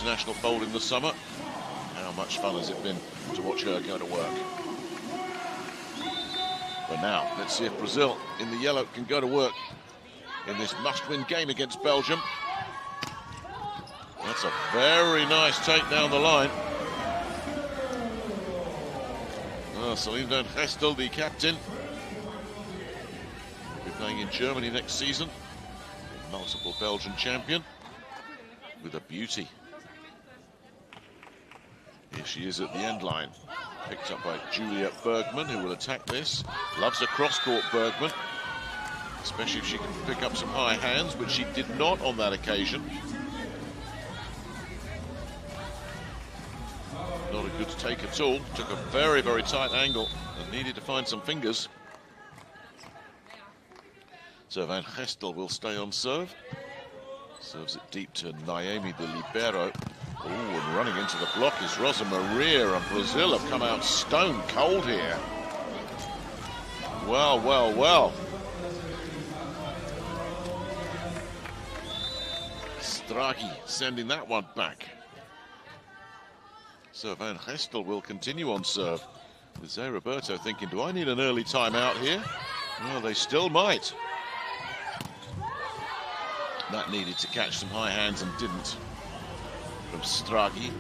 International fold in the summer. How much fun has it been to watch her go to work? But now, let's see if Brazil in the yellow can go to work in this must-win game against Belgium. That's a very nice take down the line. Celine van Gestel, the captain, will be playing in Germany next season. Multiple Belgian champion with a beauty. Here she is at the end line, picked up by Julia Bergman, who will attack this. Loves a cross-court Bergman, especially if she can pick up some high hands, which she did not on that occasion. Not a good take at all. Took a very, very tight angle and needed to find some fingers. So Van Gestel will stay on serve. Serves it deep to Naomi de Libero. Oh, and running into the block is Rosa Maria, and Brazil have come out stone cold here. Well, well, well. Stragi sending that one back. So Van Gestel will continue on serve, with Zé Roberto thinking, do I need an early timeout here? Well, they still might. That needed to catch some high hands and didn't from Stragi.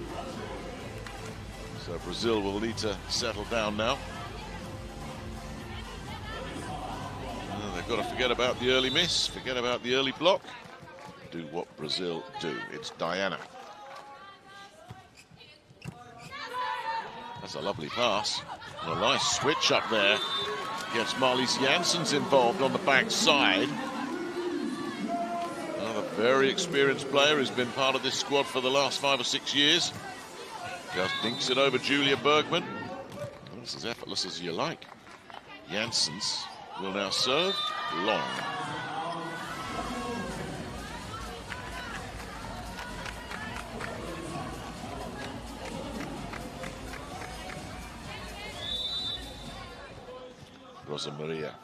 So Brazil will need to settle down now. They've got to forget about the early miss, forget about the early block. Do what Brazil do. It's Diana. That's a lovely pass. And a nice switch up there. Gets Marlies Janssens involved on the back side. Another very experienced player who's been part of this squad for the last 5 or 6 years. Just dinks it over Julia Bergman. That's as effortless as you like. Janssens will now serve long. Rosa Maria,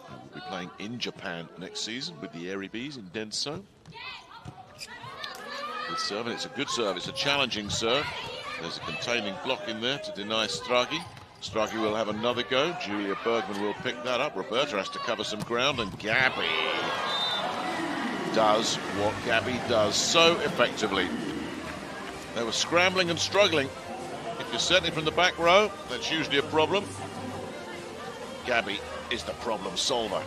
who will be playing in Japan next season with the Airy Bees in Denso. Good serve, and it's a good serve. It's a challenging serve. There's a containing block in there to deny Stragi. Stragi will have another go. Julia Bergman will pick that up. Roberta has to cover some ground, and Gabby does what Gabby does so effectively. They were scrambling and struggling. If you're setting from the back row, that's usually a problem. Gabby is the problem solver,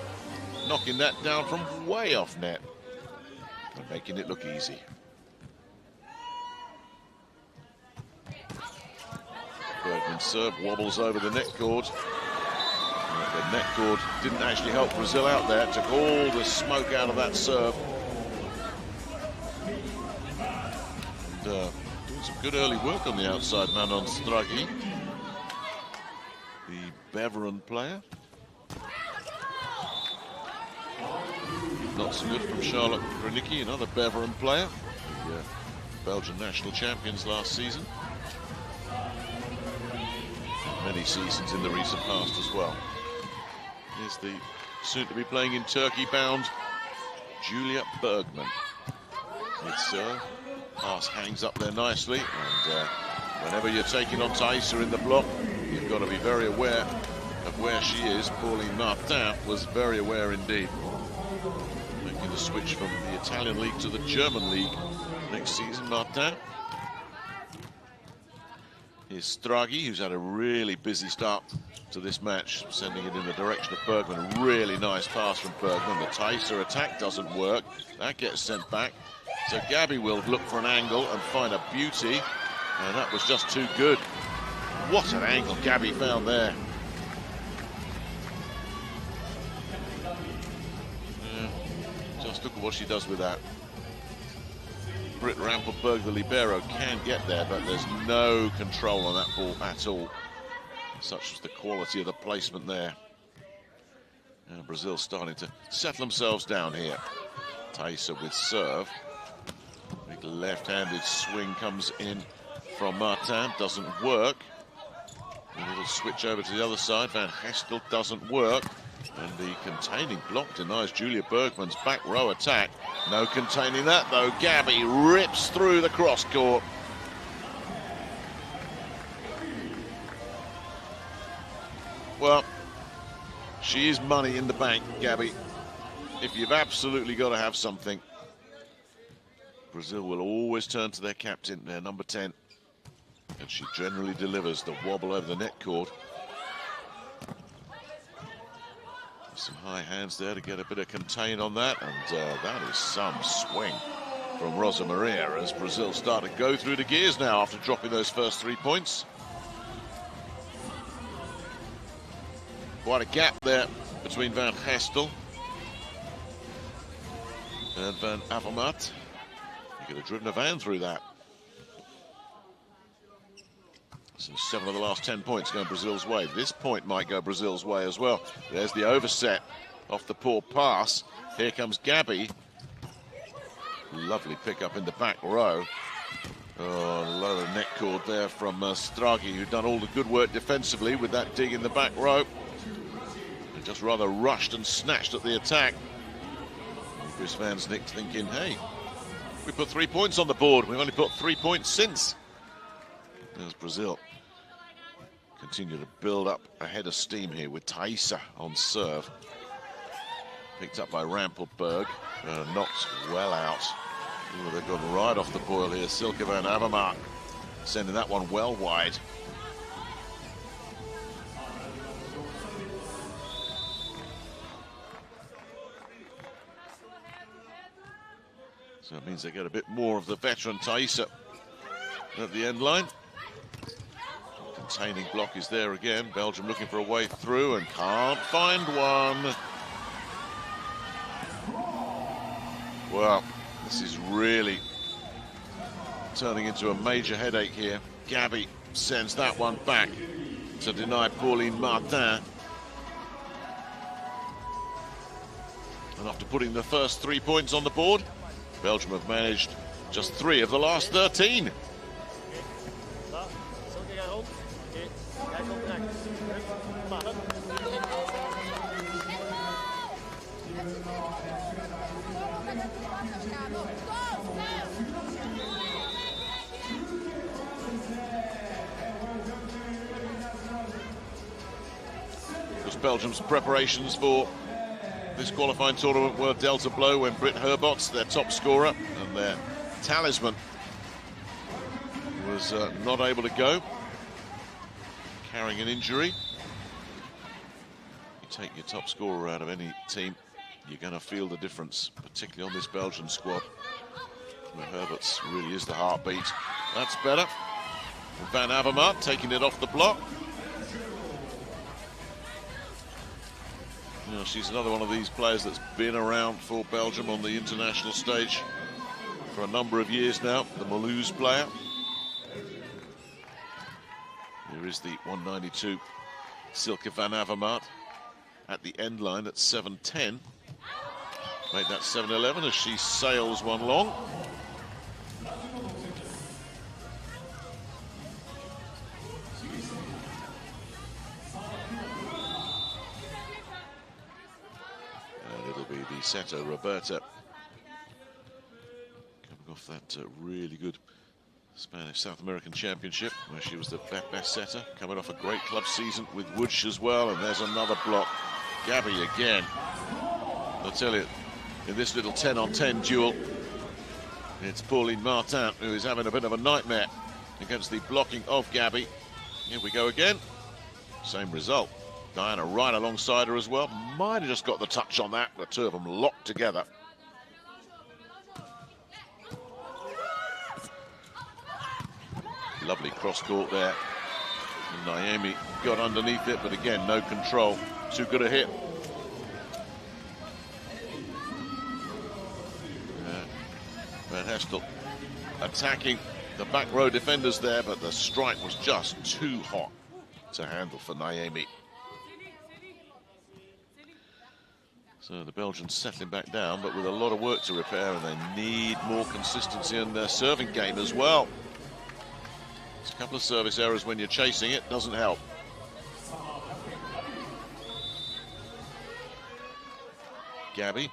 knocking that down from way off net and making it look easy. Bergman's serve wobbles over the net cord. The net cord didn't actually help Brazil out there. It took all the smoke out of that serve. And, doing some good early work on the outside man on Stragi, the Beveren player. Not so good from Charlotte Granicki, another Beveren player, the Belgian national champions last season. Many seasons in the recent past as well. Here's the soon-to-be playing in Turkey-bound Julia Bergman. It's pass hangs up there nicely, and whenever you're taking on Thaisa in the block, you've got to be very aware of where she is. Pauline Martin was very aware indeed. Making the switch from the Italian league to the German league next season, Martin. Here's Stragi, who's had a really busy start to this match, sending it in the direction of Bergman. A really nice pass from Bergman. The Thaisa attack doesn't work. That gets sent back. So Gabby will look for an angle and find a beauty. And that was just too good. What an angle Gabby found there. Yeah, just look at what she does with that. Britt Rampelberg, the libero, can get there, but there's no control on that ball at all. Such was the quality of the placement there. And Brazil starting to settle themselves down here. Thaisa with serve. Big left-handed swing comes in from Martin, doesn't work. A little switch over to the other side. Van Gestel doesn't work. And the containing block denies Julia Bergman's back row attack. No containing that though. Gabby rips through the cross court. Well, she is money in the bank, Gabby. If you've absolutely got to have something, Brazil will always turn to their captain, their number 10. And she generally delivers the wobble over the net cord. Some high hands there to get a bit of contain on that, and that is some swing from Rosa Maria as Brazil start to go through the gears now after dropping those first 3 points. Quite a gap there between Van Gestel and Van Avermaet. You could have driven a van through that. So 7 of the last 10 points going Brazil's way. This point might go Brazil's way as well. There's the overset off the poor pass. Here comes Gabby. Lovely pick up in the back row. Oh, lower net cord there from Stragi, who'd done all the good work defensively with that dig in the back row. And just rather rushed and snatched at the attack. And Chris Van Snick thinking, hey, we put 3 points on the board. We've only put 3 points since. There's Brazil. Continue to build up a head of steam here with Thaisa on serve. Picked up by Rampelberg. Knocked well out. Ooh, they've gone right off the boil here. Silke van Avermaet sending that one well wide. So it means they get a bit more of the veteran Thaisa at the end line. Containing block is there again. Belgium looking for a way through and can't find one. Well, this is really turning into a major headache here. Gabby sends that one back to deny Pauline Martin. And after putting the first 3 points on the board, Belgium have managed just 3 of the last 13. Belgium's preparations for this qualifying tournament were dealt a blow when Britt Herbots, their top scorer and their talisman, was not able to go, carrying an injury. You take your top scorer out of any team, you're going to feel the difference, particularly on this Belgian squad, where Herbots really is the heartbeat. That's better. Van Avermaet taking it off the block. You know, she's another one of these players that's been around for Belgium on the international stage for a number of years now, the Mulhouse player. Here is the 192 Silke van Avermaet at the end line at 7:10. Made that 7:11 as she sails one long. Setter Roberta coming off that really good Spanish South American Championship where she was the best setter, coming off a great club season with Woods as well. And there's another block. Gabby again. I'll tell you, in this little 10-on-10 duel, it's Pauline Martin who is having a bit of a nightmare against the blocking of Gabby. Here we go again. Same result. Diana right alongside her as well. Might have just got the touch on that. The two of them locked together. Lovely cross court there. And Naomi got underneath it, but again, no control. Too good a hit. Van Gestel attacking the back row defenders there, but the strike was just too hot to handle for Naomi. So the Belgians settling back down, but with a lot of work to repair, and they need more consistency in their serving game as well. It's a couple of service errors when you're chasing it, doesn't help. Gabby.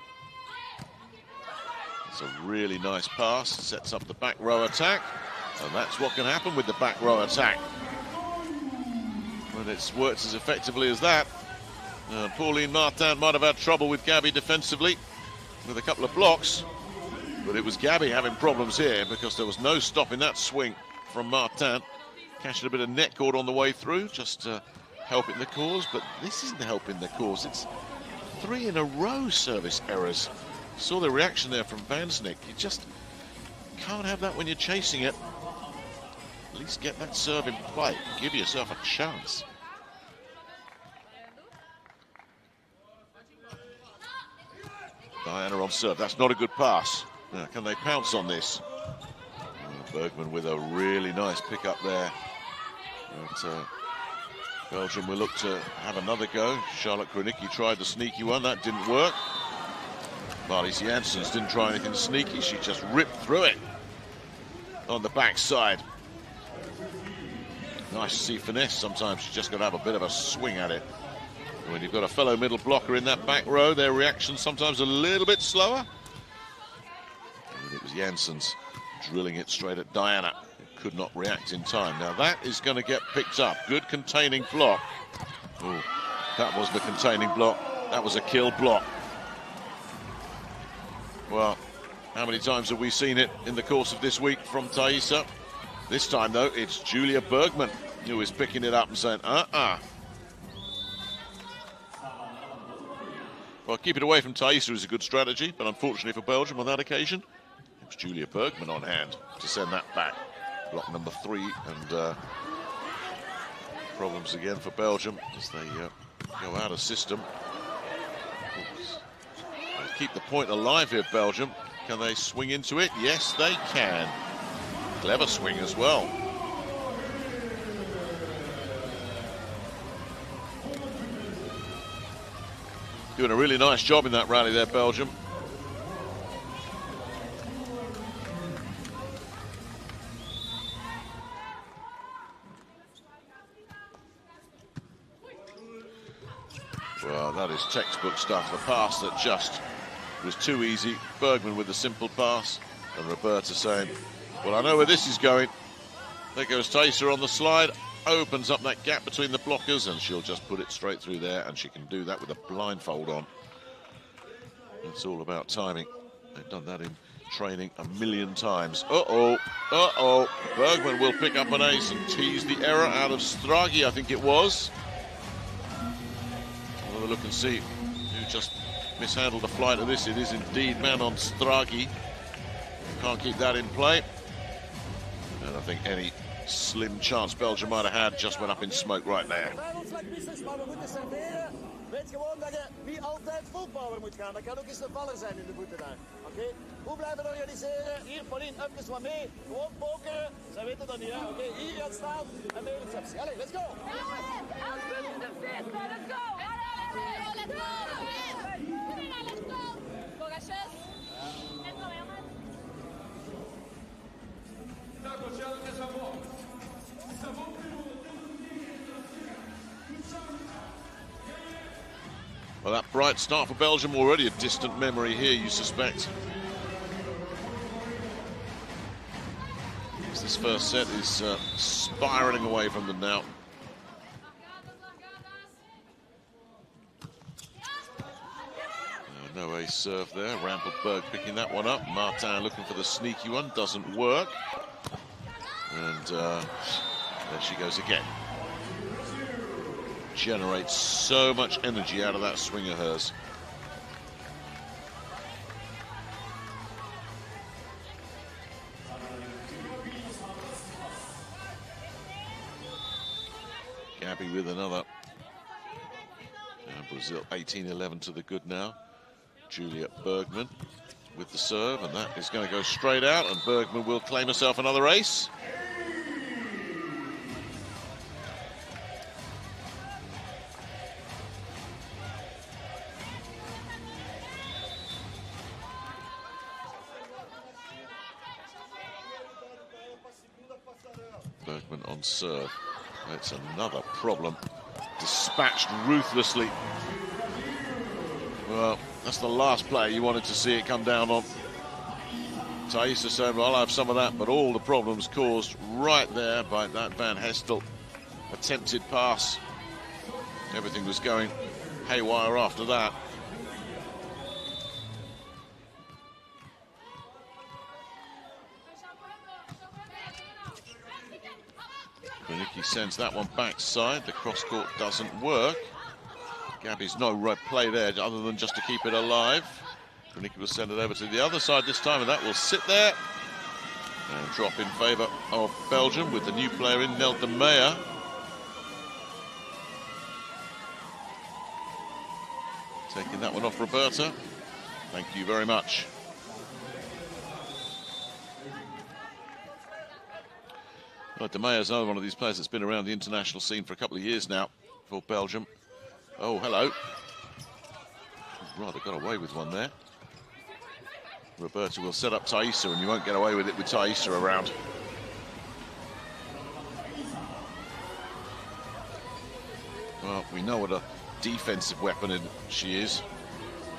It's a really nice pass, sets up the back row attack, and that's what can happen with the back row attack. When it's worked as effectively as that. Pauline Martin might have had trouble with Gabby defensively with a couple of blocks, but it was Gabby having problems here because there was no stopping that swing from Martin. Catching a bit of net cord on the way through, just helping the cause, but this isn't helping the cause. It's 3 in a row service errors. Saw the reaction there from Vansnick. You just can't have that when you're chasing it. At least get that serve in play. Give yourself a chance. Diana on serve. That's not a good pass. Now, can they pounce on this? Bergman with a really nice pick up there. But, Belgium will look to have another go. Charlotte Kronicki tried the sneaky one. That didn't work. Marlies Janssens didn't try anything sneaky. She just ripped through it on the backside. Nice to see finesse. Sometimes you just got to have a bit of a swing at it. When you've got a fellow middle blocker in that back row, their reaction sometimes a little bit slower. And it was Janssens drilling it straight at Diana. Who could not react in time. Now that is going to get picked up. Good containing block. Oh, that was the containing block. That was a kill block. Well, how many times have we seen it in the course of this week from Thaisa? This time, though, it's Julia Bergman who is picking it up and saying, Well, keep it away from Thaisa is a good strategy, but unfortunately for Belgium on that occasion, it was Julia Bergman on hand to send that back. Block number 3, and problems again for Belgium as they go out of system. Keep the point alive here, Belgium. Can they swing into it? Yes, they can. Clever swing as well. Doing a really nice job in that rally there, Belgium. Well, that is textbook stuff. The pass that just was too easy. Bergman with a simple pass, and Roberta saying, well, I know where this is going. There goes Thaisa on the slide, opens up that gap between the blockers, and she'll just put it straight through there, and she can do that with a blindfold on. It's all about timing. They've done that in training a million times. Bergman will pick up an ace and tease the error out of Stragi, I think it was. We'll have a look and see who just mishandled the flight of this. It is indeed Manon Stragi. Can't keep that in play. And I think any slim chance Belgium might have had just went up in smoke right there. Weet gewoon dat je niet altijd voetballer moet gaan. Dat kan ook eens de baller zijn in de voeten daar. Oké? Goed blijven organiseren. Hier, Pauline, even wat mee. Gewoon pokeren. Zij weten dat niet, hè? Oké, hier gaat staan en mee receptie. Allee, let's go! Well, that bright start for Belgium, already a distant memory here, you suspect. As this first set is spiraling away from them now. No ace serve there. Rampelberg picking that one up. Martin looking for the sneaky one, doesn't work. And there she goes again. Generates so much energy out of that swing of hers. Gabby with another. And Brazil 18-11 to the good now. Julia Bergman with the serve, and that is going to go straight out, and Bergman will claim herself another ace. Bergman on serve. That's another problem. Dispatched ruthlessly. Well, that's the last player you wanted to see it come down on. Thaisa said, well, I'll have some of that, but all the problems caused right there by that Van Hestel attempted pass. Everything was going haywire after that. Kronicki sends that one backside. The cross-court doesn't work. Gabby's no right play there other than just to keep it alive. Kronicki will send it over to the other side this time, and that will sit there and drop in favour of Belgium with the new player in, Nel de Meyer. Taking that one off Roberta. Thank you very much. Well, de Meyer's another one of these players that's been around the international scene for a couple of years now for Belgium. Oh, hello. Rather got away with one there. Roberta will set up Thaisa, and you won't get away with it with Thaisa around. Well, we know what a defensive weapon she is.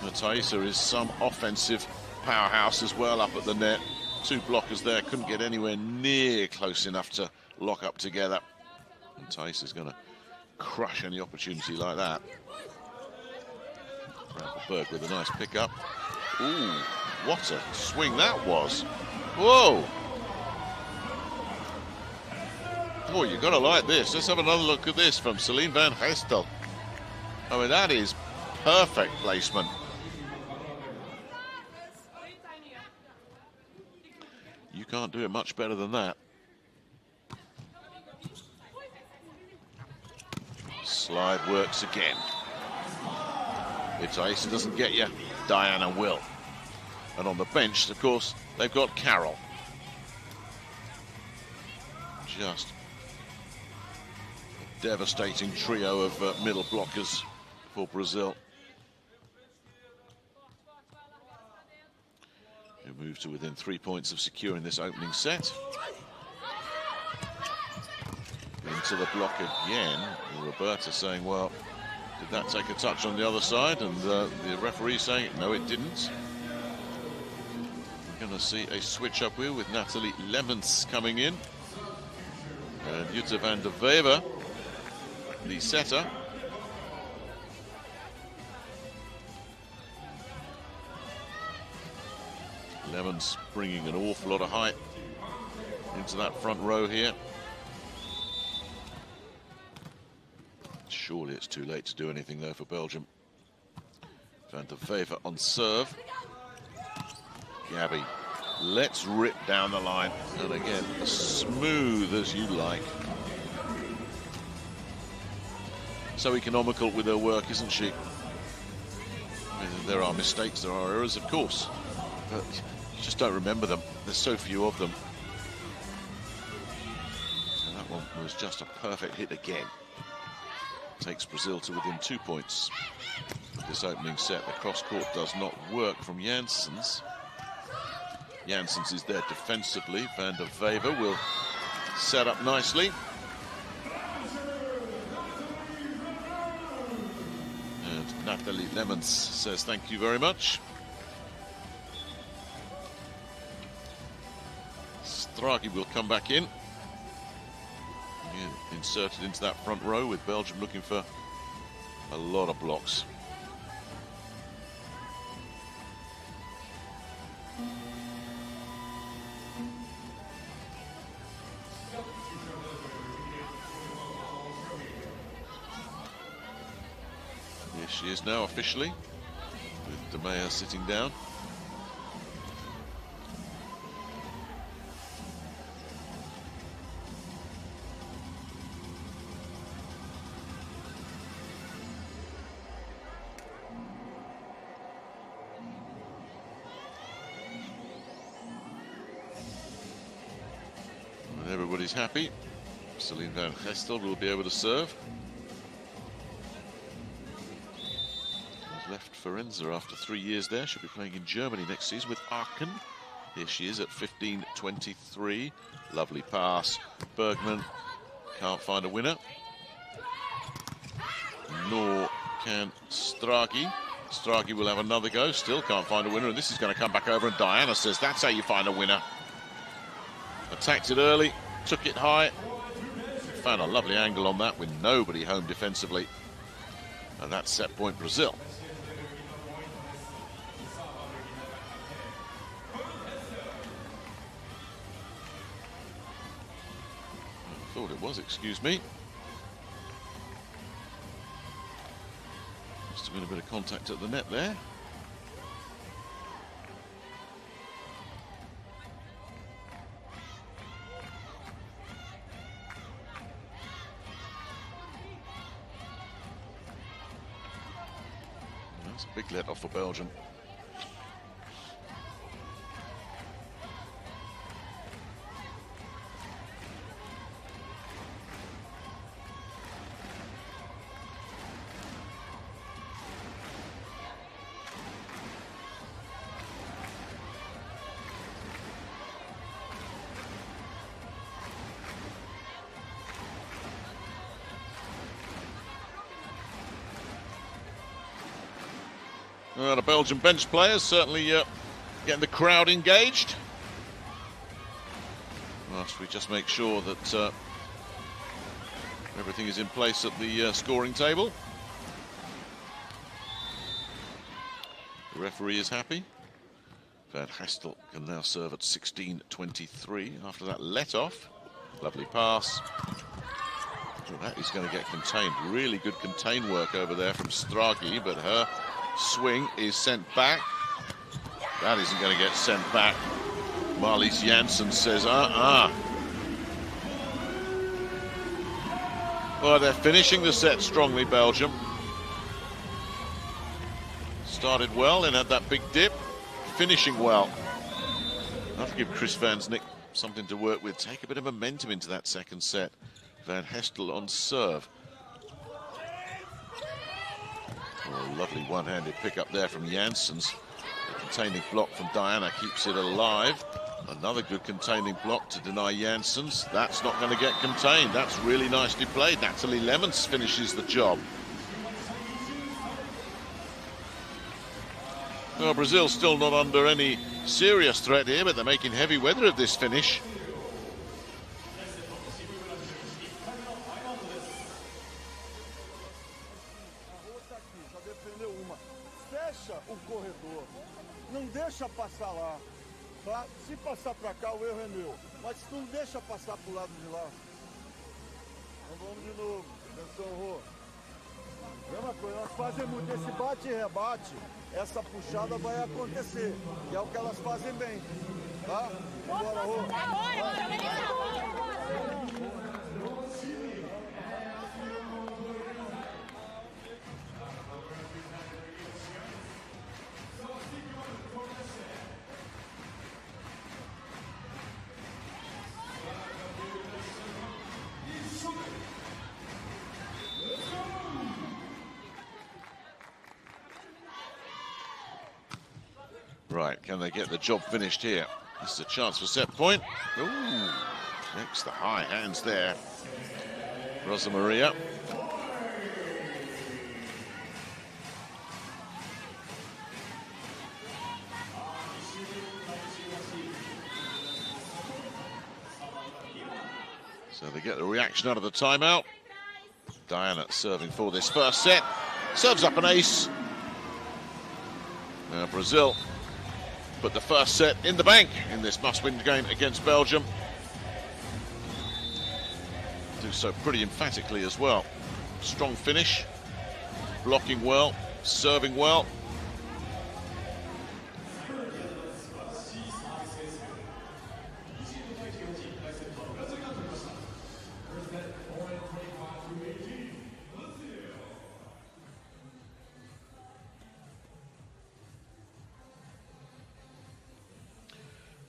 But Thaisa is some offensive powerhouse as well up at the net. Two blockers there, couldn't get anywhere near close enough to lock up together. And Thaisa's going to crush any opportunity like that. Berg with a nice pick-up. Ooh, what a swing that was. Whoa. Oh, you've got to like this. Let's have another look at this from Celine Van Hestel. I mean, that is perfect placement. You can't do it much better than that. Slide works again. If Thaisa doesn't get you, Diana will. And on the bench, of course, they've got Carol. Just a devastating trio of middle blockers for Brazil. Who move to within 3 points of securing this opening set. Into the block again. Roberta saying, well, did that take a touch on the other side? And the referee saying, no, it didn't. We're going to see a switch up here with Nathalie Lemmens coming in. And Jutta van der Wever, the setter. Lemmens bringing an awful lot of height into that front row here. Surely it's too late to do anything there for Belgium. Van der Wever on serve. Gabby, let's rip down the line. And again, as smooth as you like. So economical with her work, isn't she? I mean, there are mistakes, there are errors, of course. But you just don't remember them. There's so few of them. So that one was just a perfect hit again. Takes Brazil to within 2 points of this opening set. The cross-court does not work from Janssens. Janssens is there defensively. Van der Wever will set up nicely. And Nathalie Lemmens says thank you very much. Stragi will come back in. Inserted into that front row with Belgium looking for a lot of blocks. Here she is now officially, with de Meyer sitting down. Everybody's happy. Celine Van Hestel will be able to serve. Has left Forenza after 3 years there. She'll be playing in Germany next season with Aachen. Here she is at 15-23. Lovely pass. Bergman can't find a winner. Nor can Stragi. Stragi will have another go. Still can't find a winner, and this is going to come back over, and Diana says that's how you find a winner. Attacked it early, took it high, found a lovely angle on that with nobody home defensively, and that's set point Brazil. I thought it was, excuse me. Must have been a bit of contact at the net there. That's a big let off for Belgium. The Belgian bench players certainly getting the crowd engaged. Whilst we just make sure that everything is in place at the scoring table. The referee is happy. Van Hastel can now serve at 16-23 after that let off. Lovely pass. Well, that is going to get contained. Really good contain work over there from Stragi, but her swing is sent back. That isn't going to get sent back. Marlies Jansen says, Well, they're finishing the set strongly, Belgium. Started well and had that big dip. Finishing well. I'll have to give Chris Van Snick something to work with. Take a bit of momentum into that second set. Van Hastel on serve. Oh, lovely one-handed pick up there from Janssens. The containing block from Diana keeps it alive. Another good containing block to deny Janssens. That's not going to get contained. That's really nicely played. Natalie Lemons finishes the job. Well, Brazil still not under any serious threat here, but they're making heavy weather of this finish. Não deixa passar lá, tá? Se passar para cá, o erro é meu. Mas se não deixa passar pro lado de lá. Então vamos de novo. Atenção, Rô. Mesma coisa, elas fazem muito esse bate e rebate. Essa puxada vai acontecer. E é o que elas fazem bem. Tá? Bora, Rô. Right, can they get the job finished here? This is a chance for set point. Ooh, makes the high hands there. Rosa Maria. So they get the reaction out of the timeout. Diana serving for this first set. Serves up an ace. Now Brazil put the first set in the bank in this must-win game against Belgium. Do so pretty emphatically as well. Strong finish, blocking well, serving well.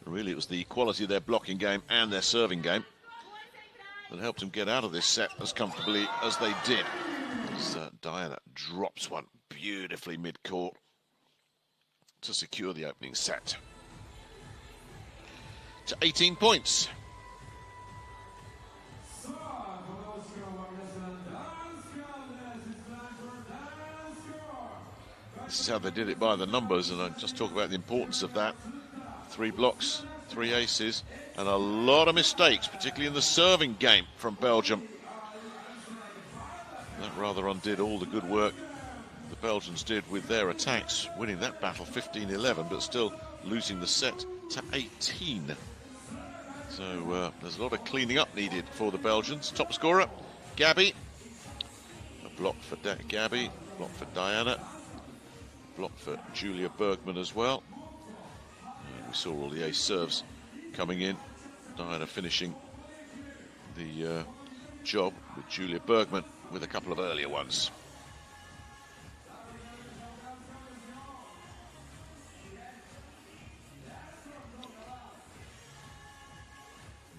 Really, it was the quality of their blocking game and their serving game that helped them get out of this set as comfortably as they did. As Diana drops one beautifully mid-court to secure the opening set to 18 points. This is how they did it by the numbers, and I just talk about the importance of that. 3 blocks, 3 aces, and a lot of mistakes, particularly in the serving game from Belgium. That rather undid all the good work the Belgians did with their attacks, winning that battle 15-11, but still losing the set to 18. So there's a lot of cleaning up needed for the Belgians. Top scorer, Gabby. A block for Gabby, block for Diana, block for Julia Bergman as well. And we saw all the ace serves coming in. Diana finishing the job with Julia Bergman with a couple of earlier ones.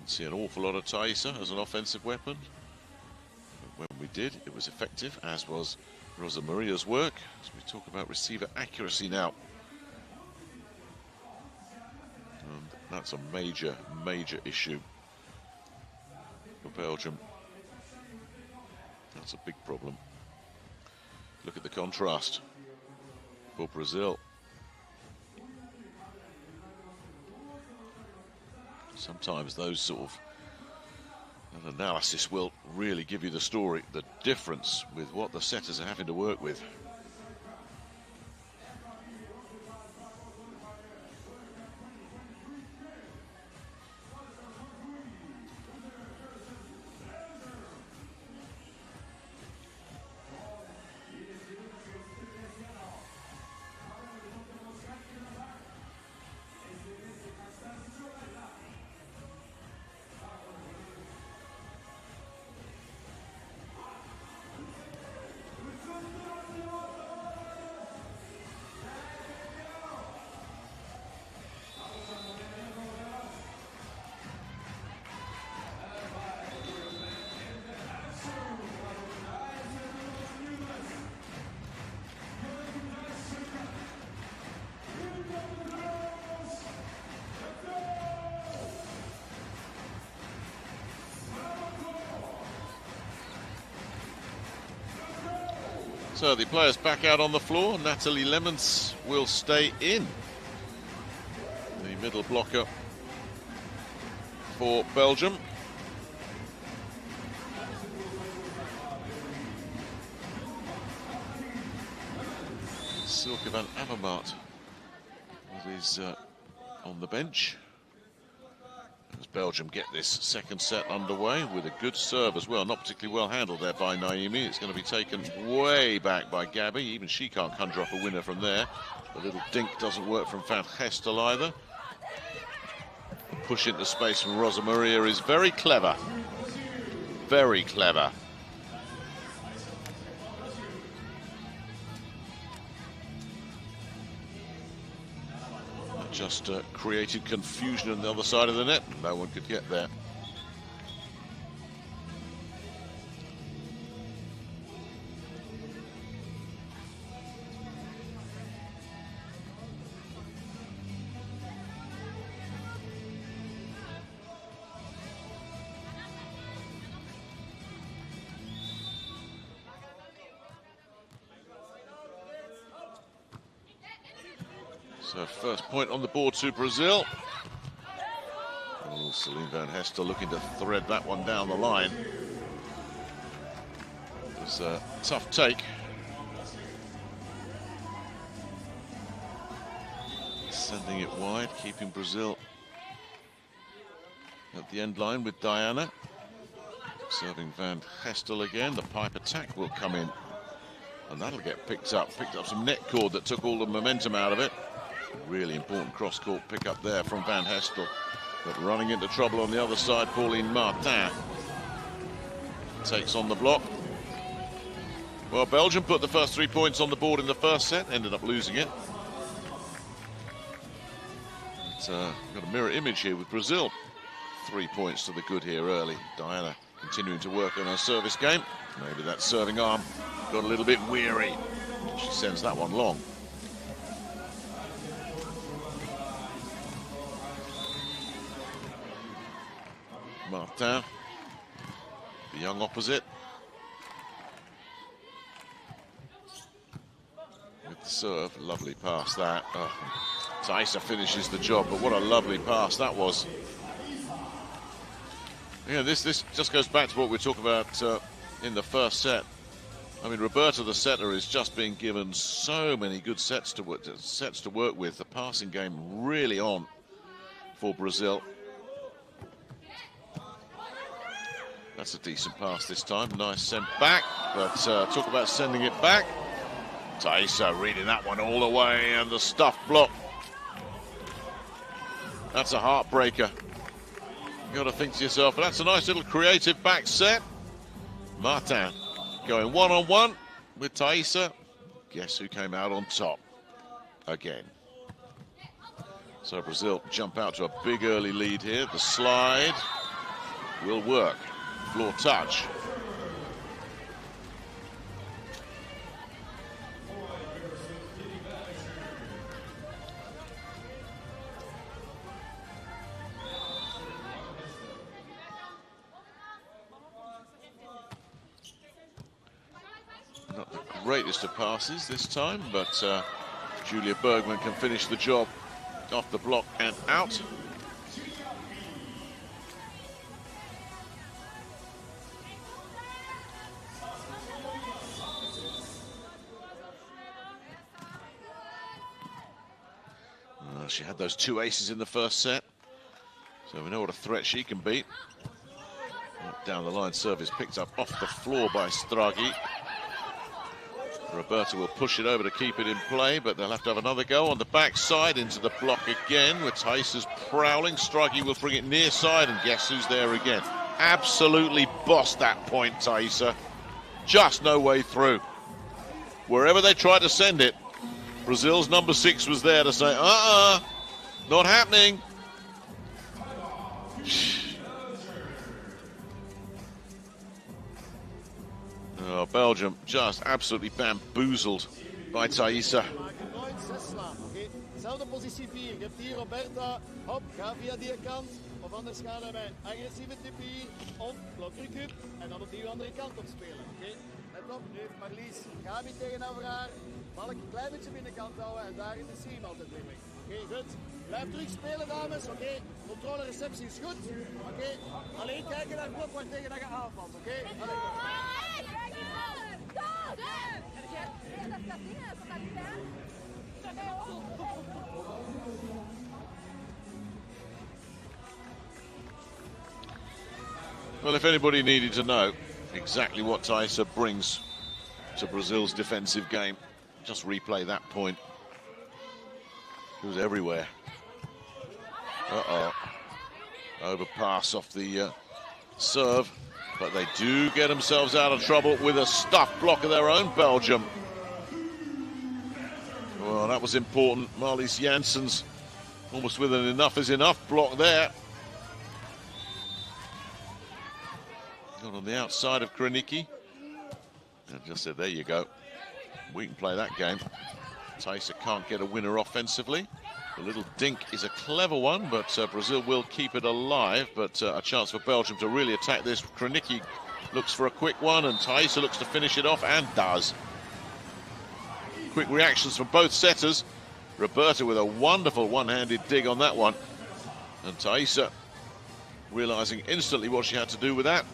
See an awful lot of Thaisa as an offensive weapon. But when we did, it was effective, as was Rosa Maria's work. As we talk about receiver accuracy now. And that's a major, major issue for Belgium. That's a big problem. Look at the contrast for Brazil. Sometimes those sort of an analysis will really give you the story, the difference with what the setters are having to work with. So the players back out on the floor. Natalie Lemons will stay in. The middle blocker for Belgium. Silke van Avermaet is on the bench. As Belgium get this second set underway with a good serve as well. Not particularly well handled there by Naimi. It's going to be taken way back by Gabby. Even she can't conjure up a winner from there. The little dink doesn't work from Van Gestel either. The push into space from Rosa Maria is very clever. Very clever. Just created confusion on the other side of the net. No one could get there. So first point on the board to Brazil. Oh, Celine Van Gestel looking to thread that one down the line. It was a tough take. Sending it wide, keeping Brazil at the end line with Diana. Serving Van Gestel again. The pipe attack will come in. And that'll get picked up. Picked up some net cord that took all the momentum out of it. Really important cross-court pick-up there from Van Gestel. But running into trouble on the other side, Pauline Martin takes on the block. Well, Belgium put the first 3 points on the board in the first set, ended up losing it. But, got a mirror image here with Brazil. 3 points to the good here early. Diana continuing to work on her service game. Maybe that serving arm got a little bit weary. She sends that one long. Martin, the young opposite. with the serve. Lovely pass that. Oh, Thaisa finishes the job, but what a lovely pass that was. Yeah, this just goes back to what we were talking about in the first set. I mean, Roberta, the setter, is just being given so many good sets to work with. The passing game really on for Brazil. That's a decent pass this time. Nice sent back, but talk about sending it back. Thaisa reading that one all the way, and the stuffed block. That's a heartbreaker. You got to think to yourself, but that's a nice little creative back set. Martin going one-on-one with Thaisa. Guess who came out on top again? So Brazil jump out to a big early lead here. The slide will work. Floor touch. Not the greatest of passes this time, but Julia Bergman can finish the job off the block and out. She had those 2 aces in the first set, so we know what a threat she can be. Down the line serve is picked up off the floor by Stragi. Roberta will push it over to keep it in play, but they'll have to have another go on the backside into the block again with Thaisa's prowling. Stragi will bring it near side, and guess who's there again? Absolutely bossed that point, Thaisa. Just no way through. Wherever they tried to send it, Brazil's number 6 was there to say, not happening. Oh, Belgium just absolutely bamboozled by Thaisa. Zelfde positie 4. Je hebt hier Roberta. Hop, ga via die kant. Of anders gaan we bij een agressieve type hier. Of blok recup. En dan op die andere kant op spelen. Oké? Let op, nu heeft Marlies Gabi tegenover haar. Balk een klein beetje binnenkant houden en daar in de seam altijd dribbelen. Oké, goed. Blijf terug spelen, dames. Oké? Controle receptie is goed. Oké? Alleen kijken naar blok waar tegen dat je aanvalt. Oké? Well, if anybody needed to know exactly what Thaisa brings to Brazil's defensive game, just replay that point. It was everywhere. Overpass off the serve, but they do get themselves out of trouble with a stuffed block of their own, Belgium. Well, that was important. Marlies Janssens almost with an enough is enough block there. Got on the outside of Krenicki. And just said, there you go. We can play that game. Thaisa can't get a winner offensively. The little dink is a clever one, but Brazil will keep it alive. But a chance for Belgium to really attack this. Krenicki looks for a quick one, and Thaisa looks to finish it off, and does. Quick reactions from both setters. Roberta with a wonderful one-handed dig on that one. And Thaisa, realizing instantly what she had to do with that,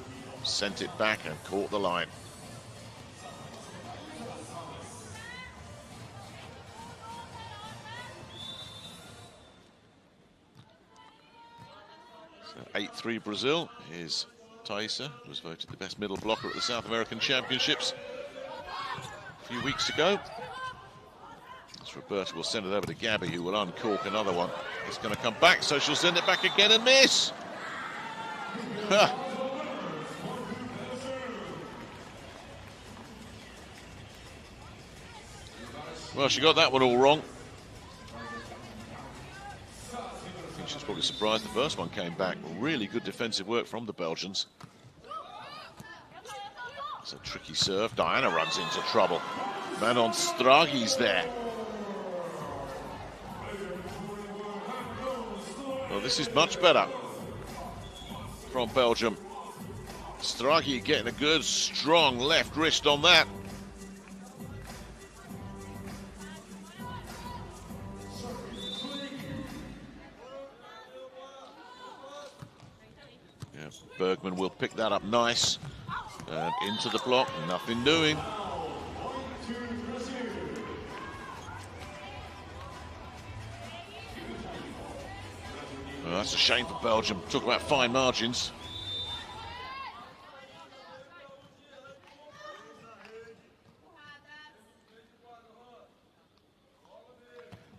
sent it back and caught the line. So 8-3 Brazil. Here's Thaisa, who was voted the best middle blocker at the South American Championships a few weeks ago. As Roberta will send it over to Gabby, who will uncork another one. It's going to come back, so she'll send it back again and miss. Well, she got that one all wrong. I think she was probably surprised the first one came back. Really good defensive work from the Belgians. It's a tricky serve. Diana runs into trouble. Manon Stragi's there. Well, this is much better from Belgium. Stragi getting a good, strong left wrist on that. Bergman will pick that up nice. And into the block, nothing doing. Well, that's a shame for Belgium. Talk about fine margins.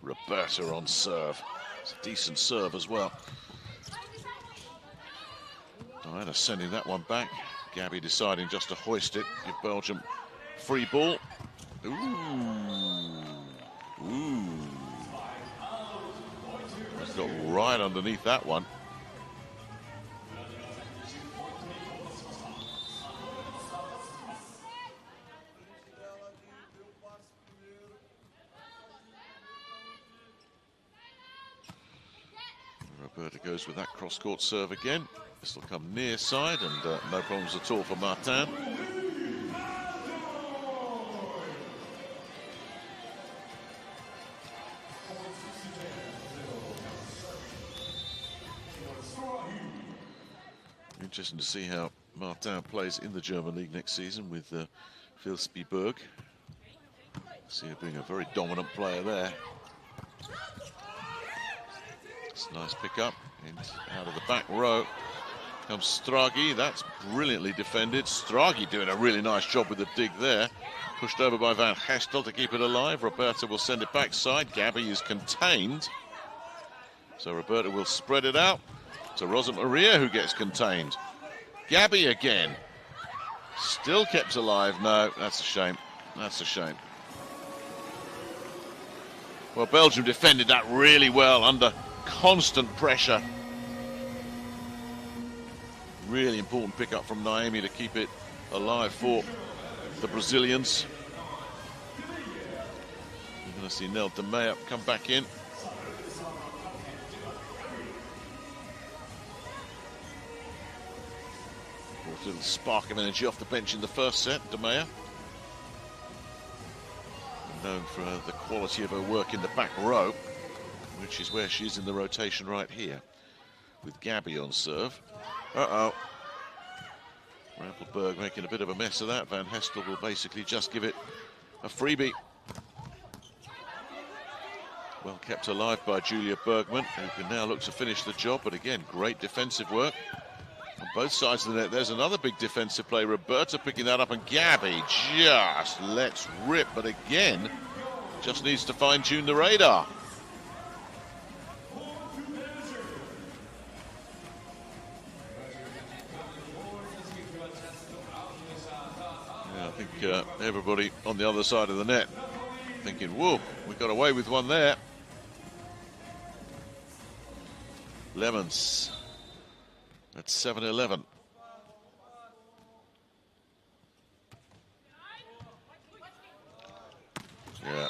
Roberta on serve. It's a decent serve as well. Diana sending that one back. Gabby deciding just to hoist it. Give Belgium free ball. Ooh. Ooh. That's got right underneath that one. Roberta goes with that cross-court serve again. This will come near side, and no problems at all for Martin. Interesting to see how Martin plays in the German league next season with Vilsbiburg. See her being a very dominant player there. It's a nice pick up, and out of the back row comes Stragi. That's brilliantly defended. Stragi doing a really nice job with the dig there. Pushed over by Van Gestel to keep it alive. Roberta will send it backside. Gabby is contained. So Roberta will spread it out to Rosa Maria, who gets contained. Gabby again. Still kept alive. No, that's a shame. That's a shame. Well, Belgium defended that really well under constant pressure. Really important pickup from Naomi to keep it alive for the Brazilians. We're going to see Nel de Meyer come back in. A little spark of energy off the bench in the first set, de Meyer. Known for the quality of her work in the back row, which is where she's in the rotation right here, with Gabby on serve. Uh-oh. Rampelberg making a bit of a mess of that. Van Gestel will basically just give it a freebie. Well kept alive by Julia Bergman, who can now look to finish the job, but again, great defensive work on both sides of the net. There's another big defensive play. Roberta picking that up, and Gabby just lets rip, but again, just needs to fine-tune the radar. I think everybody on the other side of the net thinking, whoa, we got away with one there. Lemons at 7-11. Yeah,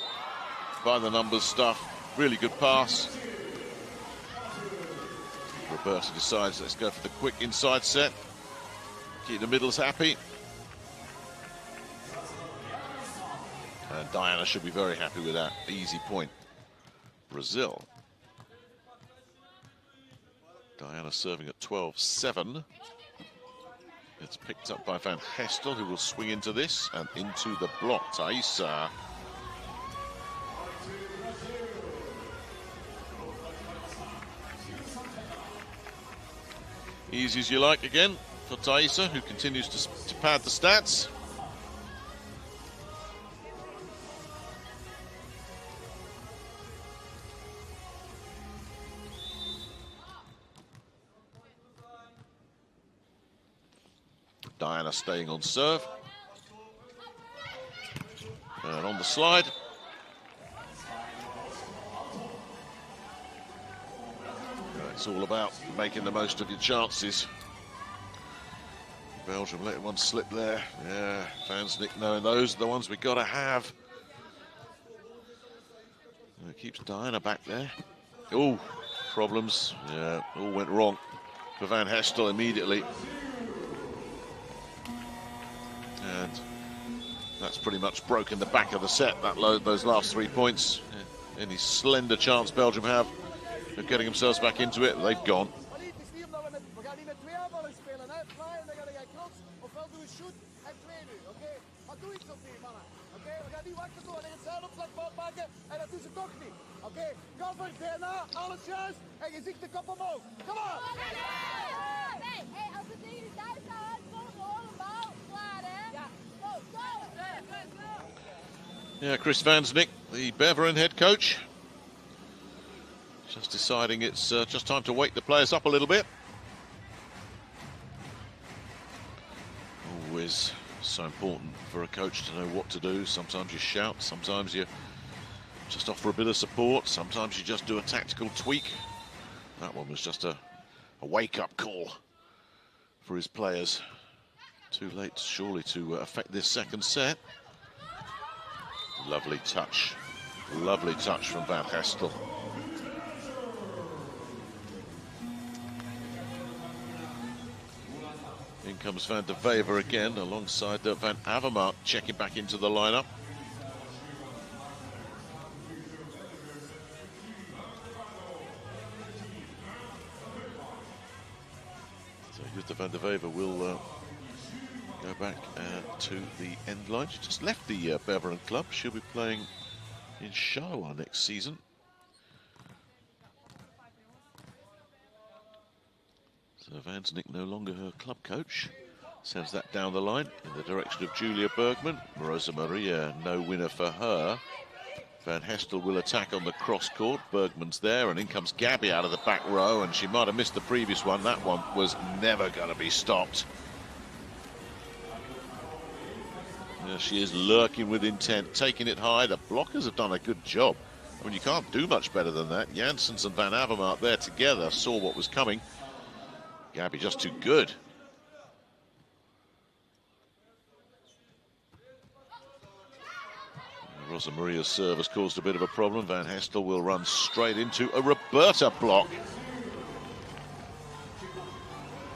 by the numbers stuff, really good pass. Roberta decides, let's go for the quick inside set. Keep the middles happy. And Diana should be very happy with that easy point. Brazil. Diana serving at 12-7. It's picked up by Van Gestel, who will swing into this and into the block. Thaisa. Easy as you like again for Thaisa, who continues to pad the stats. Diana staying on serve. And on the slide. It's all about making the most of your chances. Belgium letting one slip there. Yeah, fans Nick knowing those are the ones we've got to have. And it keeps Diana back there. Oh, problems. Yeah, all went wrong for Van Gestel immediately. And that's pretty much broken the back of the set, those last 3 points. Any slender chance Belgium have of getting themselves back into it, they've gone. shoot en 2 nu, oké? Maar doe iets op die mannen, oké? We gaan niet wachten tot wanneer het zuidopslag fout maken en dat doen ze toch niet, oké? Cover, DNA, alles juist en je ziet de kop omhoog. Kom op! Nee, hey, als het tegen de thuis houdt, volgen we gewoon een bal. Klaar, hè? Ja. Go, go! Yeah, Chris Vansnick, the Beveren head coach, just deciding it's just time to wake the players up a little bit. Always so important for a coach to know what to do. Sometimes you shout, sometimes you just offer a bit of support, sometimes you just do a tactical tweak. That one was just a wake-up call for his players. Too late, surely, to affect this second set. Lovely touch from Van Gestel. In comes Van de Wever again, alongside Van Avermaet, checking back into the lineup. So Jutta Van de Wever will go back to the end line. She just left the Beveren club. She'll be playing in Charleroi next season. So Vansnick no longer her club coach. Sends that down the line in the direction of Julia Bergman. Rosa Maria, no winner for her. Van Gestel will attack on the cross court. Bergman's there, and in comes Gabby out of the back row, and she might have missed the previous one. That one was never going to be stopped. She is lurking with intent, taking it high. The blockers have done a good job. I mean, you can't do much better than that. Janssens and Van Avermaet there together saw what was coming. Gabby just too good. Rosa Maria's serve has caused a bit of a problem. Van Gestel will run straight into a Roberta block.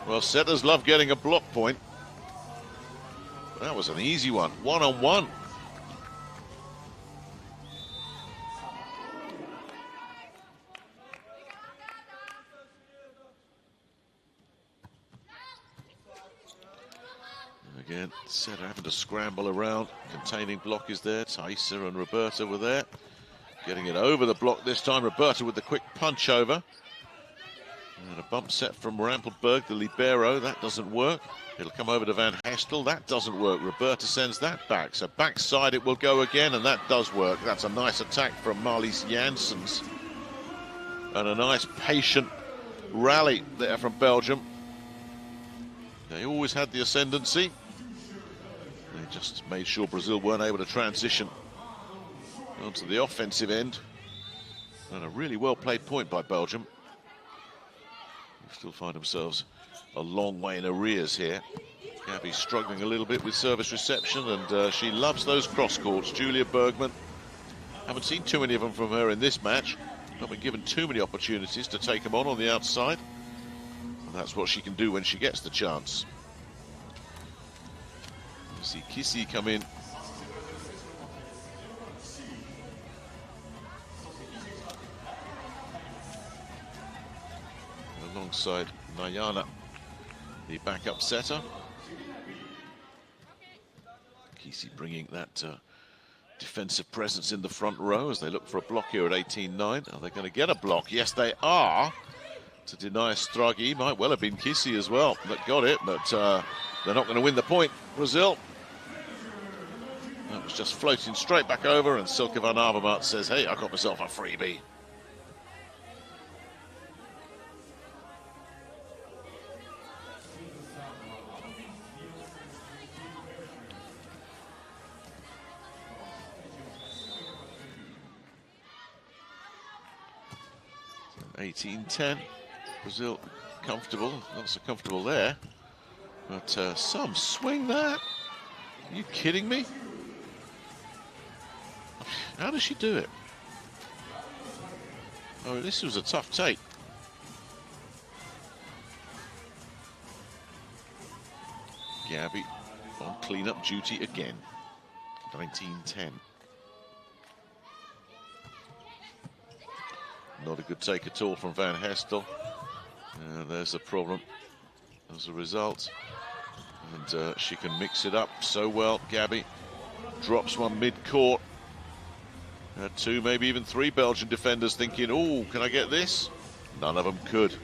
Well, setters love getting a block point. That was an easy one, one-on-one. Again, setter having to scramble around. Containing block is there. Thaisa and Roberta were there. Getting it over the block this time. Roberta with the quick punch over. And a bump set from Rampelberg, the libero. That doesn't work. It'll come over to Van Gestel. That doesn't work. Roberta sends that back. So backside it will go again, and that does work. That's a nice attack from Marlies Janssens. And a nice patient rally there from Belgium. They always had the ascendancy. They just made sure Brazil weren't able to transition onto the offensive end. And a really well-played point by Belgium. They still find themselves a long way in arrears here. Gabby's struggling a little bit with service reception, and she loves those cross courts. Julia Bergman, haven't seen too many of them from her in this match. Not been given too many opportunities to take them on the outside. And that's what she can do when she gets the chance. You see Kissy come in. Alongside Nayana, the backup setter. Kissy bringing that defensive presence in the front row as they look for a block here at 18-9. Are they going to get a block? Yes, they are. To deny Stragi. Might well have been Kissy as well that got it, but they're not going to win the point, Brazil. That was just floating straight back over, and Silke van Avermaet says, hey, I got myself a freebie. So 18-10. Brazil comfortable, not so comfortable there, but some swing that. Are you kidding me? How does she do it? Oh, this was a tough take. Gabby on clean-up duty again. 19-10. Not a good take at all from Van Gestel. There's a problem as a result. And she can mix it up so well. Gabby drops one mid-court. Two, maybe even three Belgian defenders thinking, oh, can I get this? None of them could.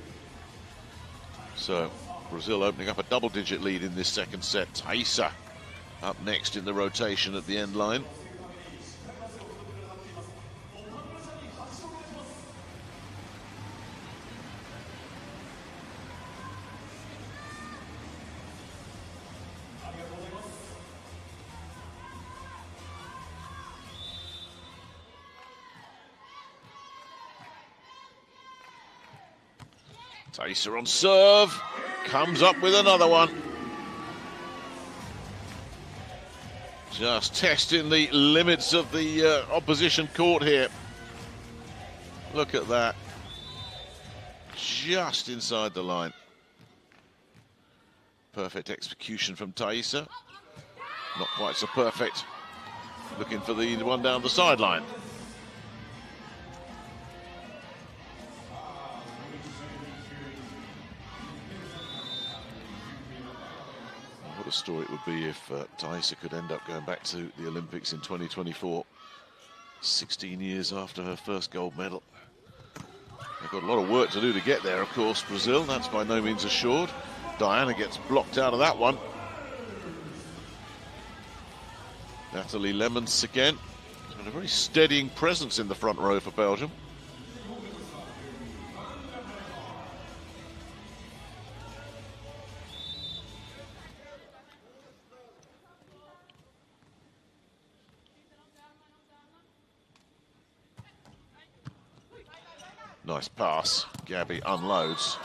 So Brazil opening up a double-digit lead in this second set. Thaisa up next in the rotation at the end line. Thaisa on serve, comes up with another one. Just testing the limits of the opposition court here. Look at that. Just inside the line. Perfect execution from Thaisa. Not quite so perfect. Looking for the one down the sideline. What a story it would be if Thaisa could end up going back to the Olympics in 2024, 16 years after her first gold medal. They've got a lot of work to do to get there, of course, Brazil. That's by no means assured. Diana gets blocked out of that one. Natalie Lemmens again. She's got a very steadying presence in the front row for Belgium. Nice pass. Gabby unloads.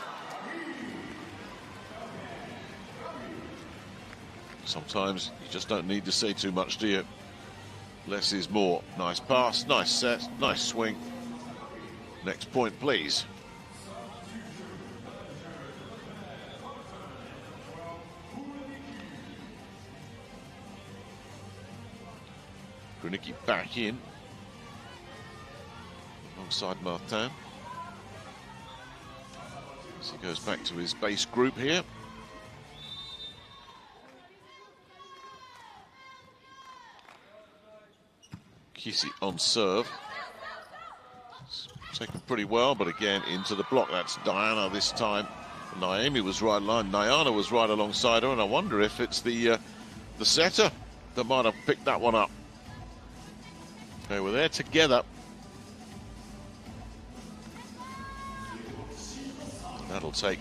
Sometimes you just don't need to say too much, do you? Less is more. Nice pass, nice set, nice swing. Next point, please. Grunicki back in. Alongside Martin. As he goes back to his base group here. Kissy on serve. Taken pretty well, but again into the block. That's Diana this time. Naomi was right line. Nyana was right alongside her, and I wonder if it's the setter that might have picked that one up. They were there together. That'll take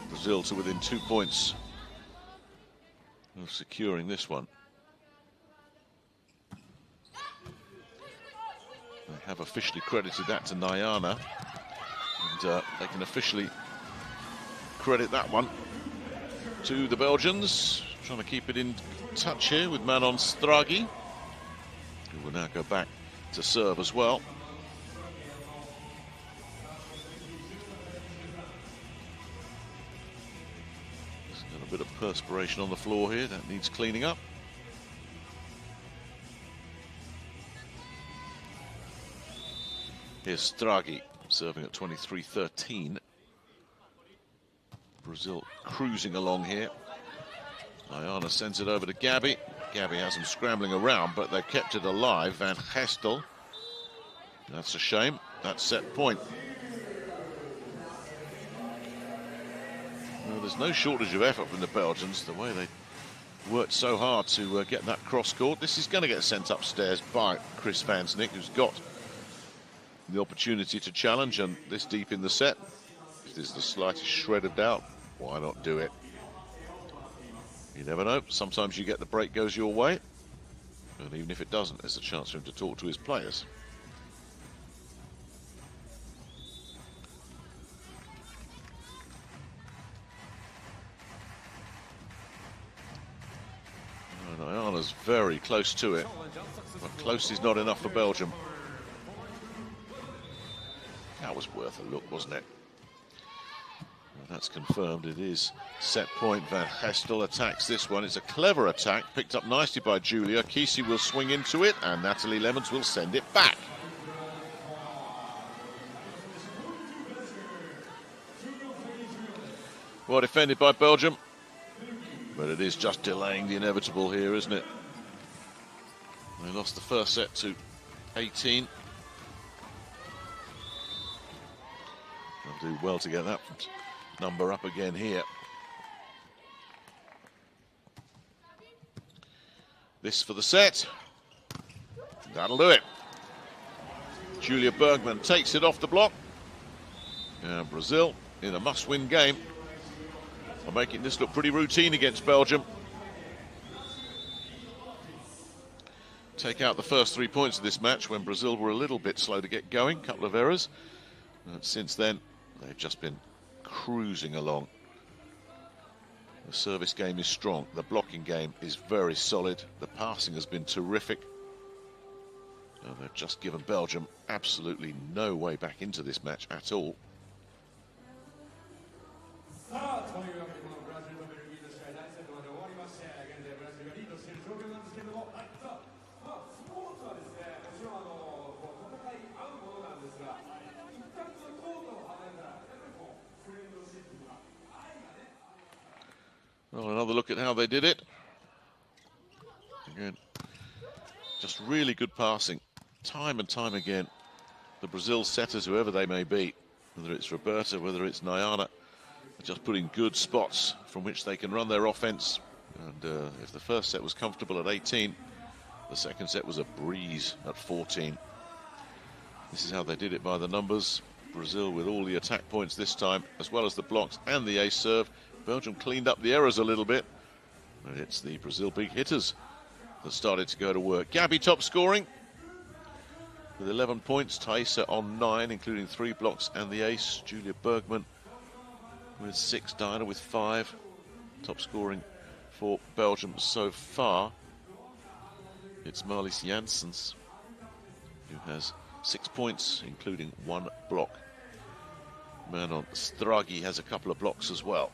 Brazil to within 2 points of securing this one. They have officially credited that to Nyana, and they can officially credit that one to the Belgians. Trying to keep it in touch here with Manon Stragi, who will now go back to serve as well. A bit of perspiration on the floor here, that needs cleaning up. Here's Stragi serving at 23-13. Brazil cruising along here. Ayana sends it over to Gabby. Gabby has them scrambling around, but they've kept it alive. Van Gestel. That's a shame. That's set point. Well, there's no shortage of effort from the Belgians, the way they worked so hard to get that cross court. This is going to get sent upstairs by Chris Van Snick, who's got the opportunity to challenge, and this deep in the set, if there's the slightest shred of doubt, why not do it? You never know. Sometimes you get the break goes your way, and even if it doesn't, there's a chance for him to talk to his players. Ayana's very close to it, but close is not enough for Belgium. That was worth a look, wasn't it? Well, that's confirmed. It is set point. Van Gestel attacks this one. It's a clever attack, picked up nicely by Julia. Kisi will swing into it, and Natalie Lemmens will send it back. Well defended by Belgium. But it is just delaying the inevitable here, isn't it? They lost the first set to 18. They'll do well to get that number up again here. This for the set. That'll do it. Julia Bergman takes it off the block. And Brazil, in a must-win game, are making this look pretty routine against Belgium. Take out the first 3 points of this match when Brazil were a little bit slow to get going, couple of errors. Since then, they've just been cruising along. The service game is strong. The blocking game is very solid. The passing has been terrific. And they've just given Belgium absolutely no way back into this match at all. Well, another look at how they did it. Again, just really good passing. Time and time again, the Brazil setters, whoever they may be, whether it's Roberta, whether it's Nyana, are just putting good spots from which they can run their offense. And if the first set was comfortable at 18, the second set was a breeze at 14. This is how they did it by the numbers. Brazil with all the attack points this time, as well as the blocks and the ace serve. Belgium cleaned up the errors a little bit. And it's the Brazil big hitters that started to go to work. Gabby top scoring with 11 points. Thaisa on 9, including 3 blocks and the ace. Julia Bergman with 6. Diana with 5. Top scoring for Belgium so far. It's Marlies Janssens, who has 6 points, including 1 block. Manon Stragi has a couple of blocks as well.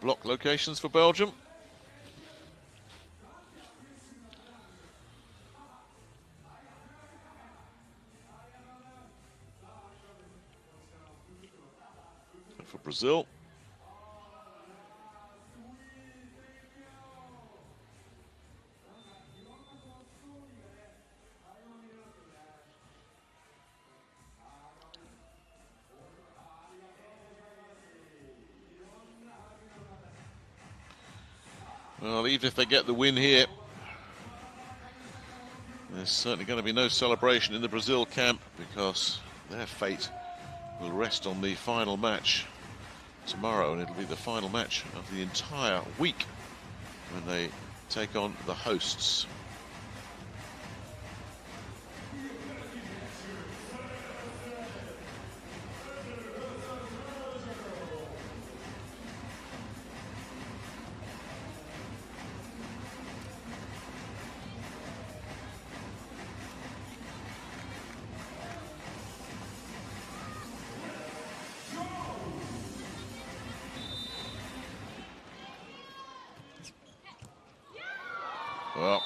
Block locations for Belgium. And for Brazil, well, even if they get the win here, there's certainly going to be no celebration in the Brazil camp, because their fate will rest on the final match tomorrow, and it'll be the final match of the entire week when they take on the hosts. Well,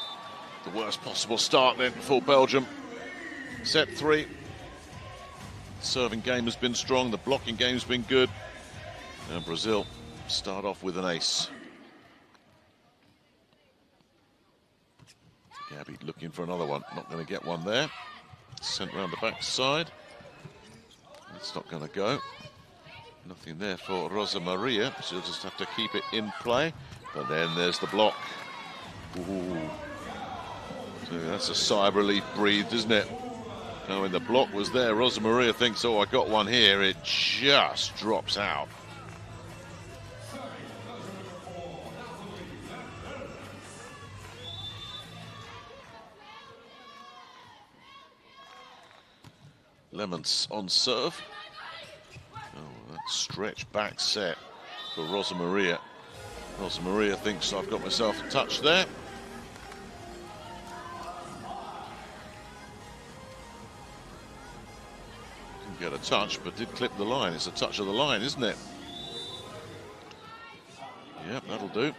the worst possible start then for Belgium. Set 3. The serving game has been strong, the blocking game has been good. And Brazil start off with an ace. Gabby looking for another one, not going to get one there. Sent round the back side. It's not going to go. Nothing there for Rosa Maria. She'll just have to keep it in play. But then there's the block. Ooh. So that's a sigh of relief breathed, isn't it? Now when the block was there, Rosa Maria thinks, oh, I got one here. It just drops out. Lemons on serve. Oh, that stretch back set for Rosa Maria. Rosa Maria thinks, I've got myself a touch there. get a touch, but did clip the line. It's a touch of the line, isn't it? Yep, that'll do.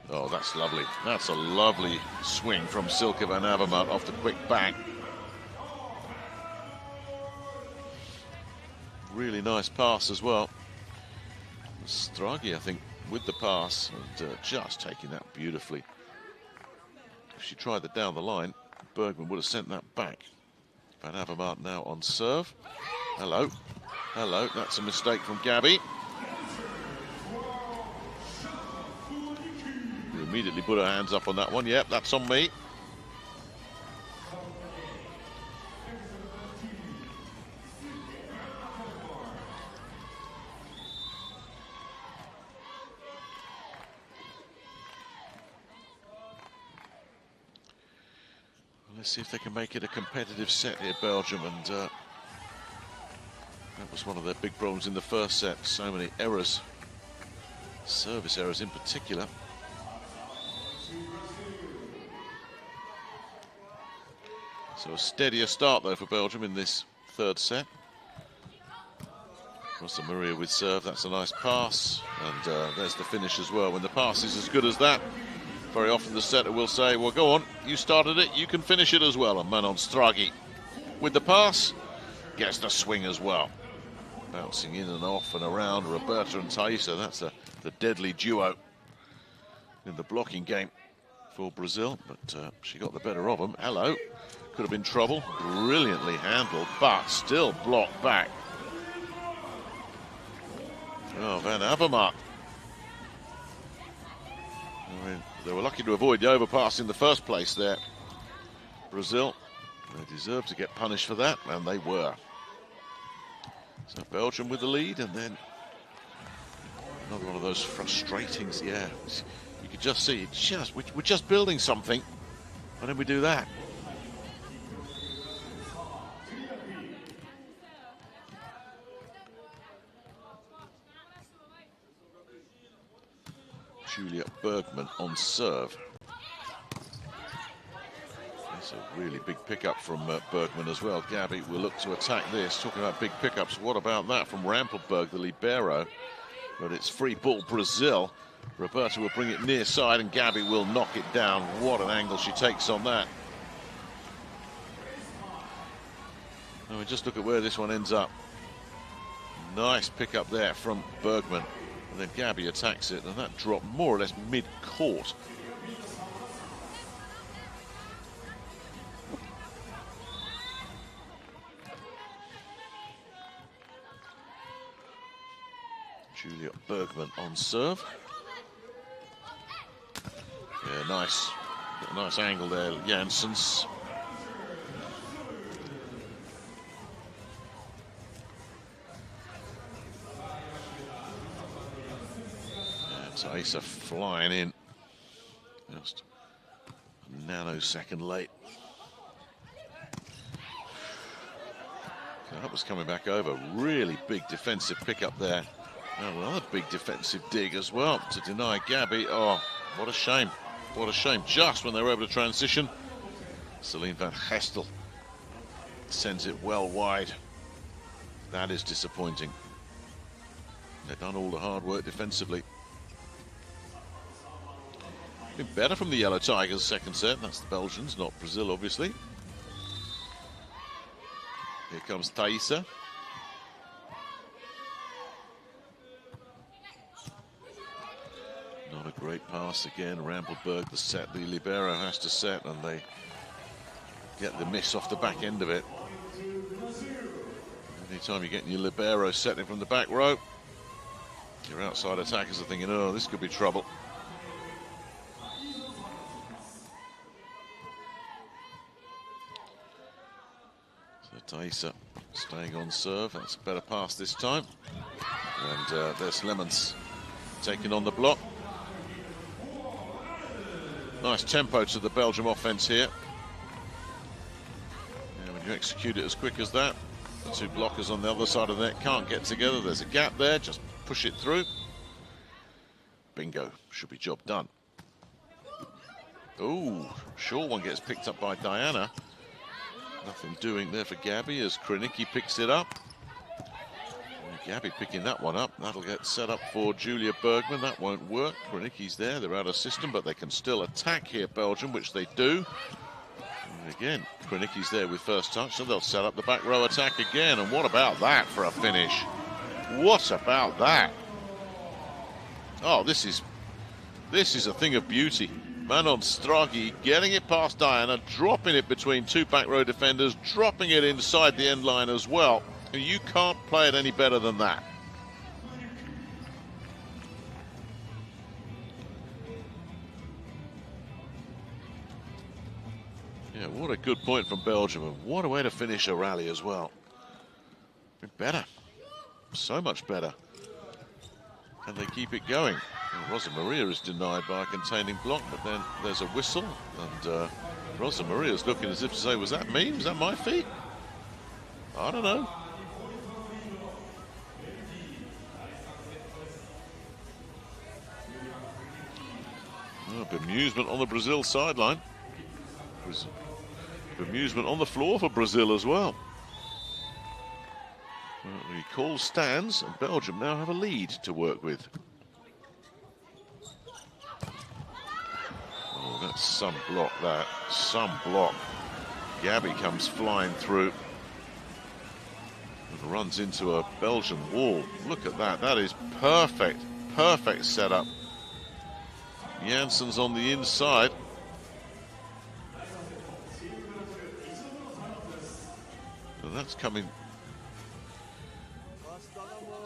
Oh, that's lovely. That's a lovely swing from Silke van Avermaet off the quick back. Really nice pass as well. Stragi, I think, with the pass and just taking that beautifully. If she tried that down the line, Bergman would have sent that back. Van Avermaet now on serve. Hello. Hello. That's a mistake from Gabby. We immediately put our hands up on that one. Yep, that's on me. Let's see if they can make it a competitive set here, Belgium. And that was one of their big problems in the first set. So many errors, service errors in particular. So a steadier start though for Belgium in this third set. Rosa Maria with serve, that's a nice pass. And there's the finish as well. When the pass is as good as that, very often the setter will say, well, go on, you started it, you can finish it as well. And Manon Stragi with the pass gets the swing as well. Bouncing in and off and around Roberta and Thaisa. That's the deadly duo in the blocking game for Brazil. But she got the better of them. Hello. Could have been trouble. Brilliantly handled, but still blocked back. Oh, Van Avermaet. I mean, they were lucky to avoid the overpass in the first place there. Brazil, they deserved to get punished for that, and they were. So Belgium with the lead, and then another one of those frustrating, yeah. You could just see, we're just building something, why don't we do that? Julia Bergman on serve. That's a really big pickup from Bergman as well. Gabby will look to attack this. Talking about big pickups, what about that from Rampelberg, the libero? But it's free ball Brazil. Roberta will bring it near side and Gabby will knock it down. What an angle she takes on that. I mean, just look at where this one ends up. Nice pickup there from Bergman. And then Gabby attacks it, and that dropped more or less mid-court. Julia Bergman on serve. Yeah, nice. Got a nice angle there, Janssens. Thaisa flying in, just a nanosecond late. So that was coming back over. Really big defensive pickup there. And another big defensive dig as well to deny Gabby. Oh, what a shame. What a shame. Just when they were able to transition, Celine van Gestel sends it well wide. That is disappointing. They've done all the hard work defensively. Been better from the Yellow Tigers second set. That's the Belgians, not Brazil, obviously. Here comes Thaisa. Not a great pass again. Rampelberg, the libero has to set, and they get the miss off the back end of it. Anytime you're getting your libero setting from the back row, your outside attackers are thinking, oh, this could be trouble. Thaisa staying on serve. That's a better pass this time. And there's Lemmens taking on the block. Nice tempo to the Belgium offense here. And when you execute it as quick as that, the two blockers on the other side of the net can't get together. There's a gap there, just push it through. Bingo, should be job done. Ooh, short one gets picked up by Diana. Nothing doing there for Gabby as Krenicki picks it up. Gabby picking that one up. That'll get set up for Julia Bergman. That won't work. Krenicki's there. They're out of system, but they can still attack here, Belgium, which they do. And again, Krenicki's there with first touch, so they'll set up the back row attack again. And what about that for a finish? What about that? Oh, this is a thing of beauty. Manon Stragi getting it past Diana, dropping it between two back row defenders, dropping it inside the end line as well. You can't play it any better than that. Yeah, what a good point from Belgium, and what a way to finish a rally as well. Better, so much better. And they keep it going. Well, Rosa Maria is denied by a containing block, but then there's a whistle, and Rosa Maria's looking as if to say, was that me? Was that my feet? I don't know. Oh, bemusement on the Brazil sideline. Bemusement on the floor for Brazil as well. Well, the call stands, and Belgium now have a lead to work with. Oh, that's some block, that. Some block. Gabby comes flying through and runs into a Belgian wall. Look at that. That is perfect. Perfect setup. Jansen's on the inside. And that's coming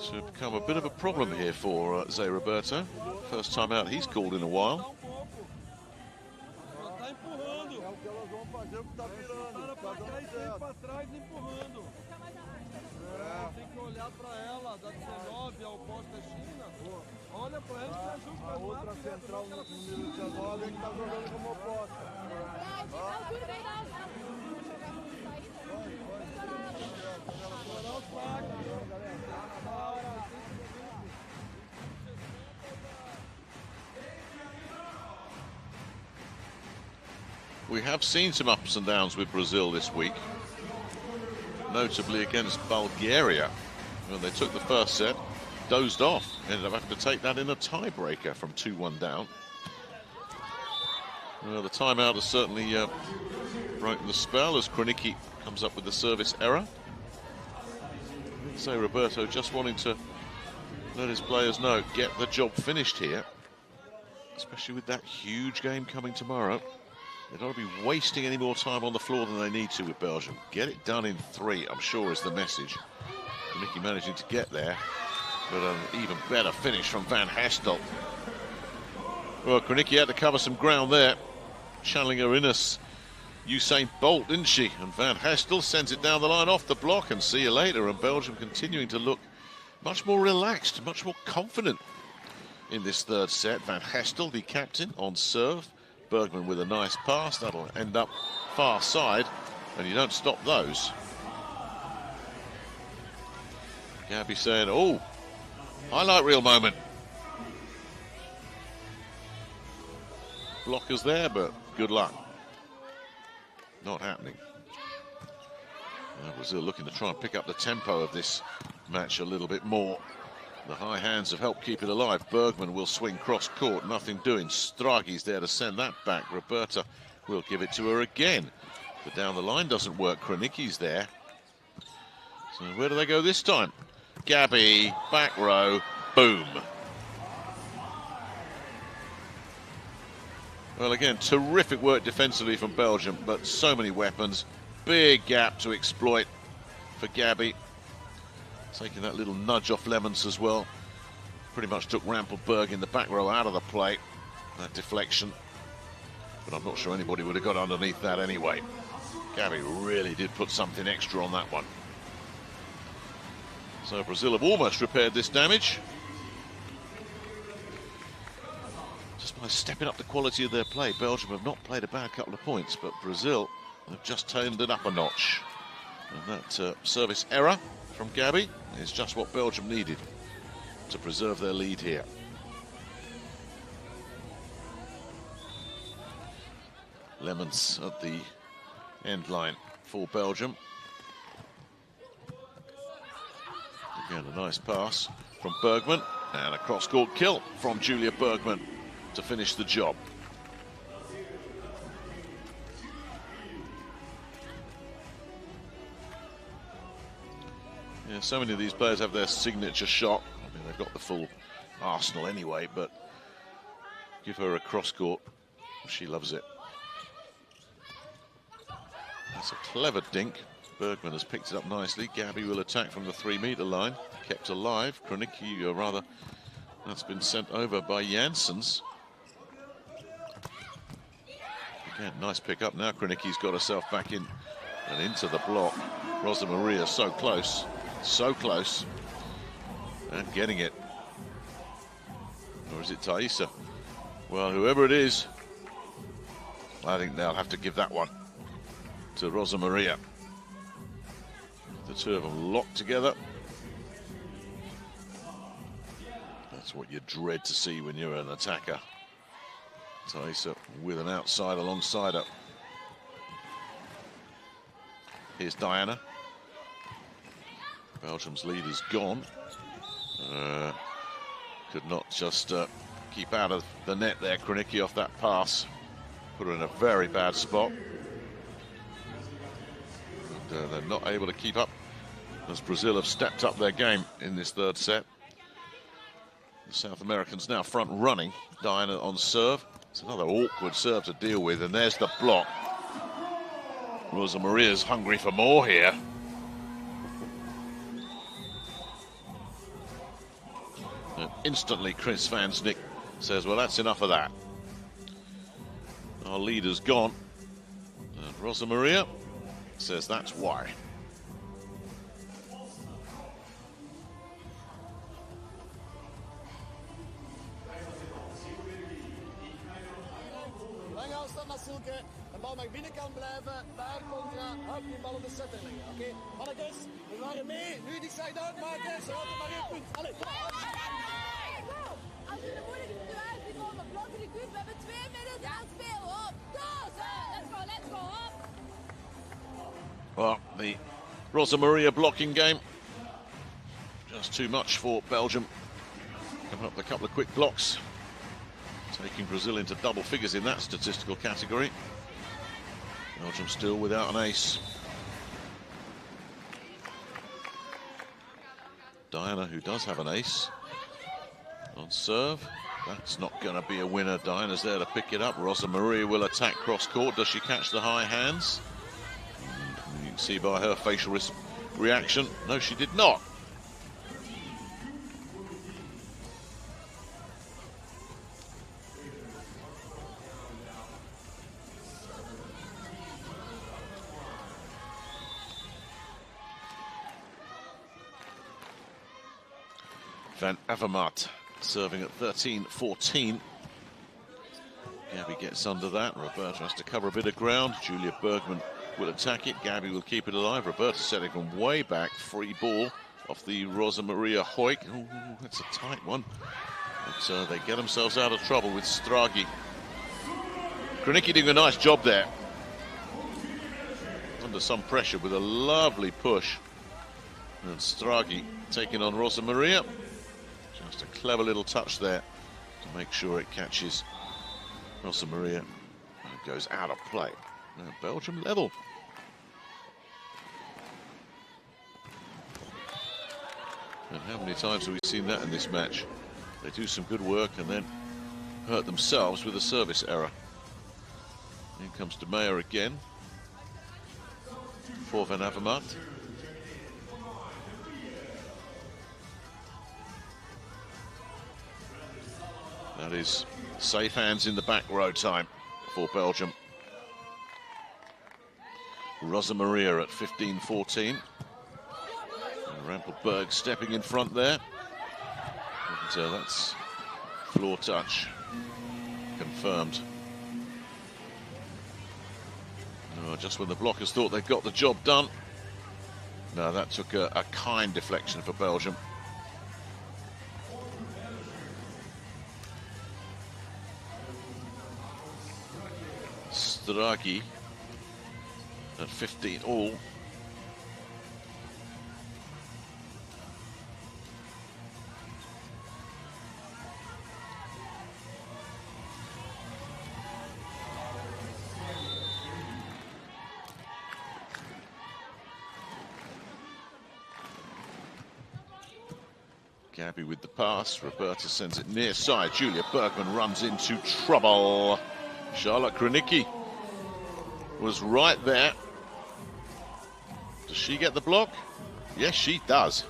to become a bit of a problem here for Zé Roberto. First time out he's called in a while. We have seen some ups and downs with Brazil this week, notably against Bulgaria, when they took the first set, dozed off, ended up having to take that in a tiebreaker from 2-1 down. Well, the timeout has certainly broken the spell as Krenicki comes up with the service error. Zé Roberto just wanting to let his players know, get the job finished here, especially with that huge game coming tomorrow. They don't want to be wasting any more time on the floor than they need to with Belgium. Get it done in 3, I'm sure, is the message. Krenicki managing to get there, but an even better finish from Van Hestel. Well, Krenicki had to cover some ground there, channeling her inner Usain Bolt, didn't she? And Van Hestel sends it down the line off the block, and see you later. And Belgium continuing to look much more relaxed, much more confident in this third set. Van Hestel, the captain, on serve. Bergman with a nice pass. That'll end up far side, and you don't stop those. Gabby saying, oh, highlight reel moment. Blockers there, but good luck. Not happening. Now Brazil looking to try and pick up the tempo of this match a little bit more. The high hands have helped keep it alive. Bergman will swing cross court, nothing doing. Stragi's there to send that back. Roberta will give it to her again. But down the line doesn't work. Krenicki's there. So where do they go this time? Gabby, back row, boom. Well, again, terrific work defensively from Belgium, but so many weapons. Big gap to exploit for Gabby. Taking that little nudge off Lemons as well. Pretty much took Rampelberg in the back row out of the play. That deflection. But I'm not sure anybody would have got underneath that anyway. Gabby really did put something extra on that one. So Brazil have almost repaired this damage. Just by stepping up the quality of their play, Belgium have not played a bad couple of points, but Brazil have just toned it up a notch. And that service error from Gabby is just what Belgium needed to preserve their lead here. Lemons at the end line for Belgium. Again, a nice pass from Bergman, and a cross-court kill from Julia Bergman to finish the job. Yeah, so many of these players have their signature shot. I mean, they've got the full arsenal anyway, but give her a cross-court, she loves it. That's a clever dink. Bergman has picked it up nicely. Gabby will attack from the 3-meter line. Kept alive. Kronicki, or rather, that's been sent over by Janssens. Again, nice pick up. Now Kronicki's got herself back in and into the block. Rosa Maria so close. So close. And getting it. Or is it Thaisa? Well, whoever it is, I think they'll have to give that one to Rosa Maria. The two of them locked together. That's what you dread to see when you're an attacker. Thaisa with an outside alongside her. Here's Diana. Belgium's lead is gone. Could not just keep out of the net there. Kronicki off that pass. Put her in a very bad spot. And, they're not able to keep up as Brazil have stepped up their game in this third set. The South Americans now front running. Diana on serve. It's another awkward serve to deal with, and there's the block. Rosa Maria's hungry for more here. And instantly Chris Vansnick says, well, that's enough of that. Our leader's gone. And Rosa Maria says that's why. Lange afstand naar Silke. De bal mag binnenkant blijven. Daar contra. Hop, die bal op de setter leggen. Oké, mannetjes, we waren mee. Nu die side uitmaken. Ze hadden maar 1 punt. Allee, kom. Als je de moeilijke situatie komt, blokken die goed. We hebben 2 minuten aan het spelen. Hop, go! Let's go, hop. Well, the Rosa Maria blocking game, just too much for Belgium. Coming up with a couple of quick blocks, taking Brazil into double figures in that statistical category. Belgium still without an ace. Diana, who does have an ace, on serve. That's not going to be a winner. Diana's there to pick it up. Rosa Maria will attack cross-court. Does she catch the high hands? You can see by her facial reaction, no, she did not. Van Avermaet serving at 13-14. Gabby gets under that. Roberta has to cover a bit of ground. Julia Bergman will attack it. Gabby will keep it alive. Roberta setting from way back. Free ball off the Rosa Maria Hoik. Ooh, that's a tight one. But they get themselves out of trouble with Stragi. Kronicki doing a nice job there. Under some pressure with a lovely push. And Stragi taking on Rosa Maria. Just a clever little touch there to make sure it catches Rosa Maria and it goes out of play. Now Belgium level. And how many times have we seen that in this match? They do some good work and then hurt themselves with a service error. In comes De Meyer again for Van Avermaet. That is safe hands in the back row time for Belgium. Rosa Maria at 15-14. Rampelberg stepping in front there. And that's floor touch confirmed. Just when the blockers thought they got the job done. No, that took a kind deflection for Belgium. Stragi at 15 all. Gabby with the pass. Roberta sends it near side. Julia Bergman runs into trouble. Charlotte Kronicki was right there. Does she get the block? Yes, she does.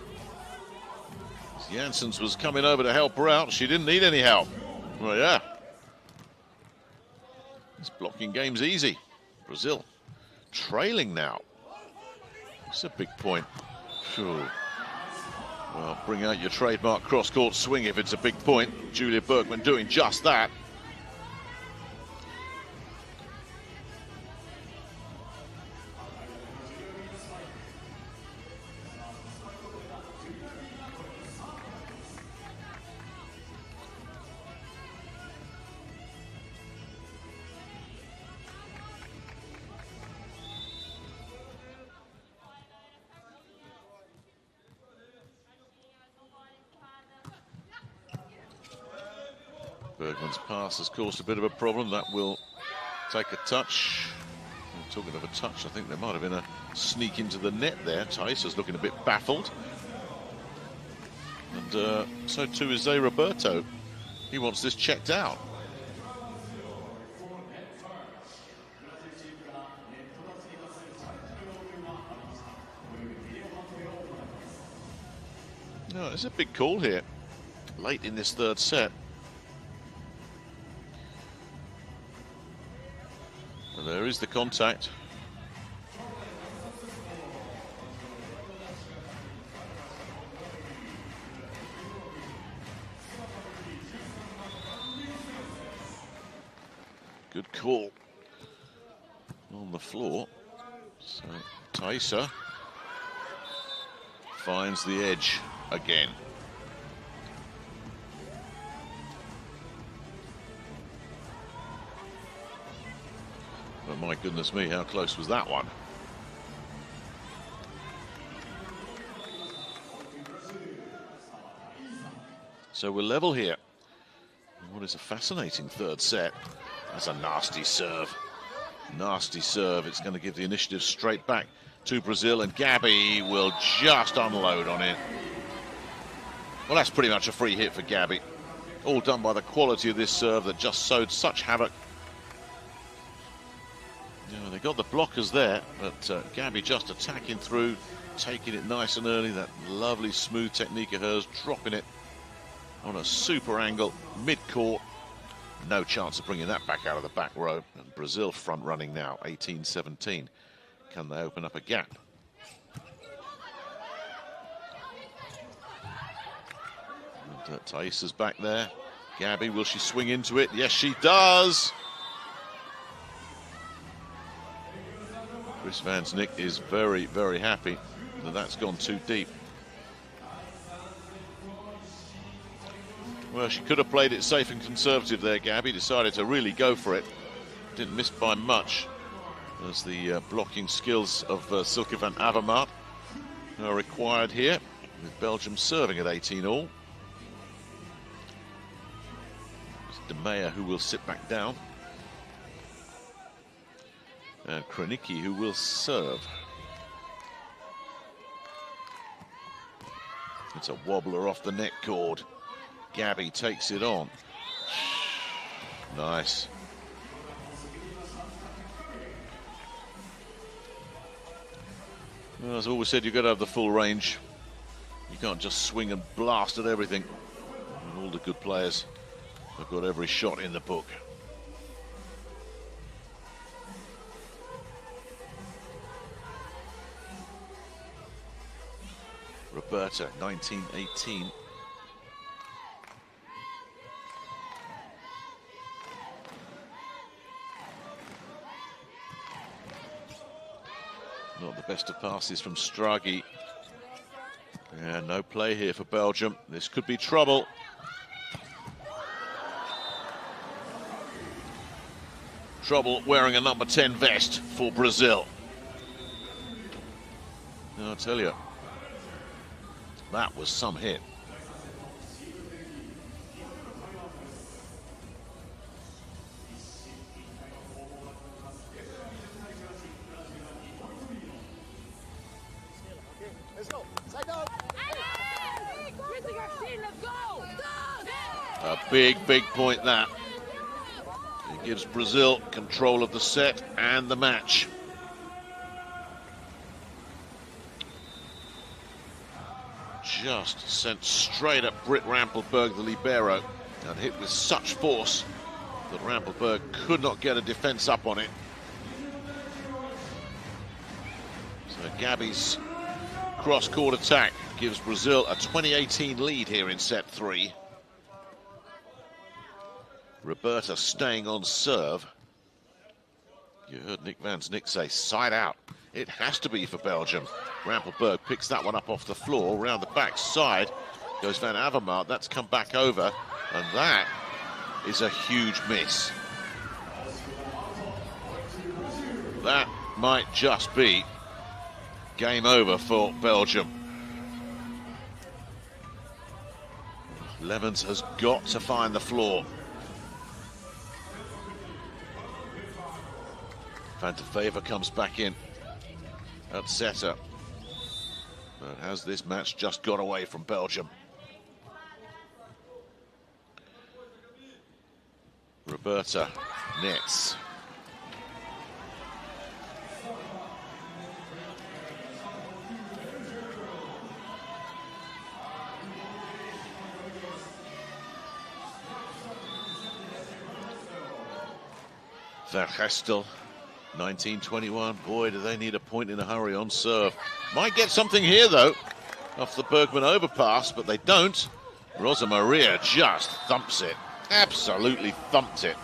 Janssens was coming over to help her out. She didn't need any help. Well, yeah. This blocking game's easy. Brazil trailing now. It's a big point. Sure. Well, bring out your trademark cross-court swing if it's a big point. Julia Bergman doing just that. Bergman's pass has caused a bit of a problem. That will take a touch. Talking of a touch, I think there might have been a sneak into the net there. Thais's looking a bit baffled. And so too is Zé Roberto. He wants this checked out. No, it's a big call here. Late in this third set. There is the contact. Good call on the floor. So Thaisa finds the edge again. But my goodness me, how close was that one? So we're level here. What is a fascinating third set. That's a nasty serve. Nasty serve. It's going to give the initiative straight back to Brazil, and Gabby will just unload on it. Well, that's pretty much a free hit for Gabby. All done by the quality of this serve that just sowed such havoc. Yeah, they got the blockers there, but Gabby just attacking through, taking it nice and early. That lovely smooth technique of hers, dropping it on a super angle, mid-court. No chance of bringing that back out of the back row. And Brazil front running now, 18-17. Can they open up a gap? And Thaisa's back there. Gabby, will she swing into it? Yes, she does. Chris Van Snick is very, very happy that that's gone too deep. Well, she could have played it safe and conservative there, Gabby. Decided to really go for it. Didn't miss by much, as the blocking skills of Silke van Avermaet are required here, with Belgium serving at 18 all. It's De Meyer who will sit back down. And Kronicki who will serve. It's a wobbler off the net cord. Gabby takes it on. Nice. Well, as I always said, you've got to have the full range. You can't just swing and blast at everything. And all the good players have got every shot in the book. Roberta, 19-18. Not the best of passes from Stragi. Yeah, no play here for Belgium. This could be trouble. trouble wearing a number 10 vest for Brazil. I'll tell you, that was some hit. A big point that. It gives Brazil control of the set and the match. Just sent straight at Britt Rampelberg, the libero, and hit with such force that Rampelberg could not get a defense up on it. So Gabby's cross-court attack gives Brazil a 20-18 lead here in set 3. Roberta staying on serve. You heard Nick Van Snick say side out. It has to be for Belgium. Rampelberg picks that one up off the floor. Around the back side goes Van Avermaet. That's come back over, and that is a huge miss. That might just be game over for Belgium. Levens has got to find the floor. Van der Vever comes back in at setter. But has this match just got away from Belgium? Roberta nets. Van Gestel, 19-21. Boy, do they need a point in a hurry on serve. Might get something here, though, off the Bergman overpass, but they don't. Rosa Maria just thumps it. Absolutely thumped it.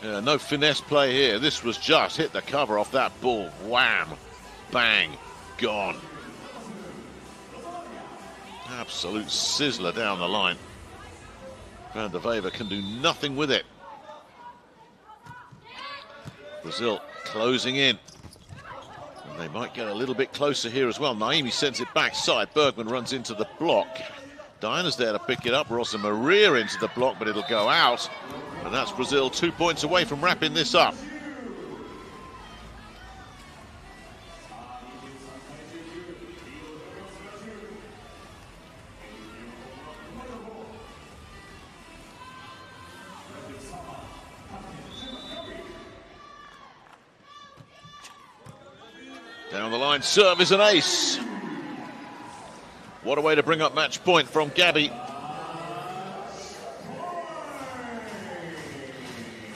Yeah, no finesse play here. This was just hit the cover off that ball. Wham! Bang! Gone. Absolute sizzler down the line. Van der Vever can do nothing with it. Brazil closing in. And they might get a little bit closer here as well. Naimi sends it backside. Bergman runs into the block. Diana's there to pick it up. Rosa Maria into the block, but it'll go out. And that's Brazil 2 points away from wrapping this up. Down the line, serve is an ace. What a way to bring up match point from Gabby.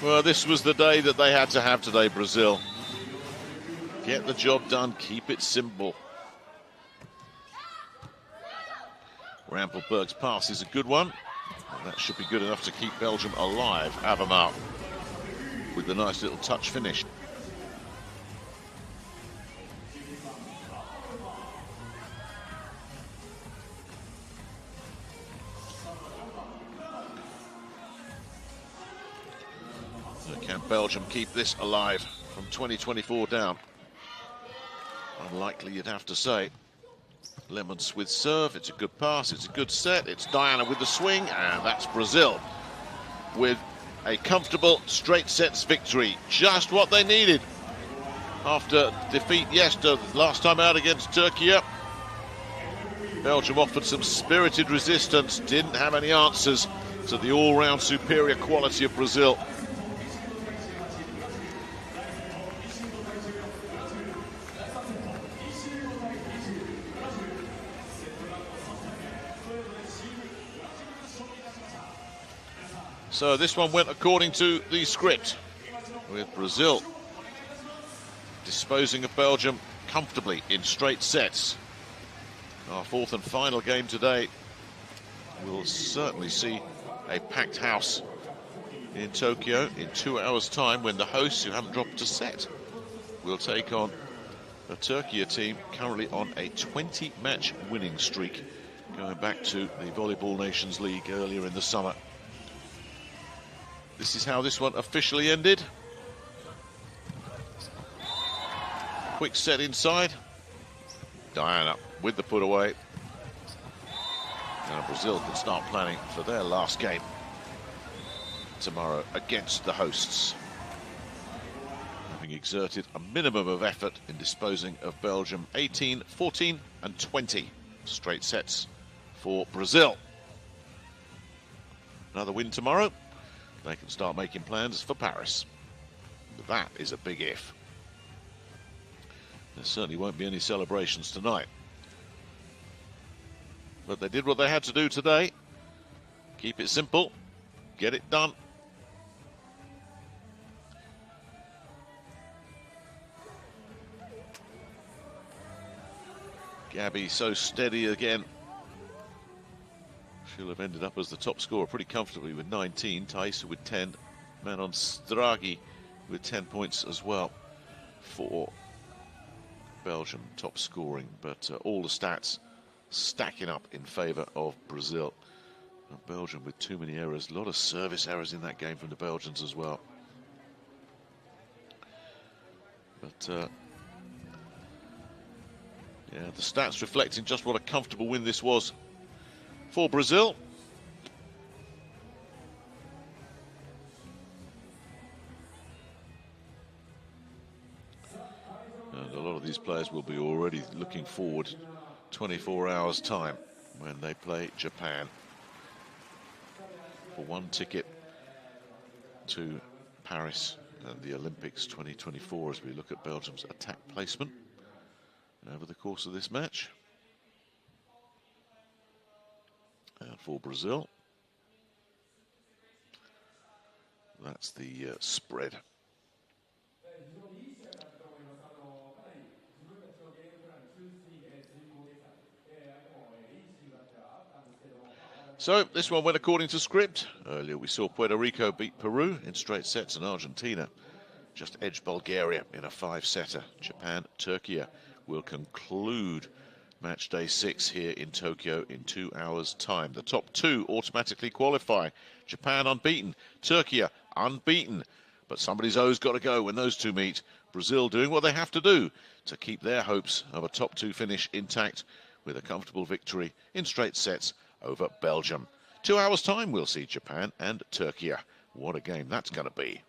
Well, this was the day that they had to have today, Brazil. Get the job done, keep it simple. Rampelberg's pass is a good one. And that should be good enough to keep Belgium alive. Avermaet with the nice little touch finish. Can Belgium keep this alive from 2024 down? Unlikely, you'd have to say. Lemons with serve, it's a good pass, it's a good set, it's Diana with the swing, and that's Brazil with a comfortable straight sets victory. Just what they needed after defeat yesterday, last time out against Turkey. Belgium offered some spirited resistance, didn't have any answers to the all-round superior quality of Brazil. So this one went according to the script, with Brazil disposing of Belgium comfortably in straight sets. Our fourth and final game today will certainly see a packed house in Tokyo in 2 hours' time, when the hosts, who haven't dropped a set, will take on a Turkey team currently on a 20-match winning streak, going back to the Volleyball Nations League earlier in the summer. This is how this one officially ended. Quick set inside. Diana with the put away. Now Brazil can start planning for their last game tomorrow against the hosts, having exerted a minimum of effort in disposing of Belgium. 18, 14 and 20 straight sets for Brazil. Another win tomorrow, they can start making plans for Paris. But that is a big if. There certainly won't be any celebrations tonight. But they did what they had to do today. Keep it simple, get it done. Gabby so steady again. She'll have ended up as the top scorer pretty comfortably with 19. Thijs with 10. Manon Stragi with 10 points as well for Belgium, top scoring. But all the stats stacking up in favour of Brazil. And Belgium with too many errors. A lot of service errors in that game from the Belgians as well. But yeah, the stats reflecting just what a comfortable win this was for Brazil. And a lot of these players will be already looking forward 24 hours time when they play Japan for one ticket to Paris and the Olympics 2024 as we look at Belgium's attack placement over the course of this match. And for Brazil, that's the spread. So this one went according to script. Earlier we saw Puerto Rico beat Peru in straight sets, and Argentina just edged Bulgaria in a 5-setter. Japan, Turkey will conclude match day 6 here in Tokyo in 2 hours' time. The top 2 automatically qualify. Japan unbeaten, Turkey unbeaten. But somebody's O's got to go when those two meet. Brazil doing what they have to do to keep their hopes of a top 2 finish intact with a comfortable victory in straight sets over Belgium. 2 hours' time we'll see Japan and Turkey. What a game that's going to be.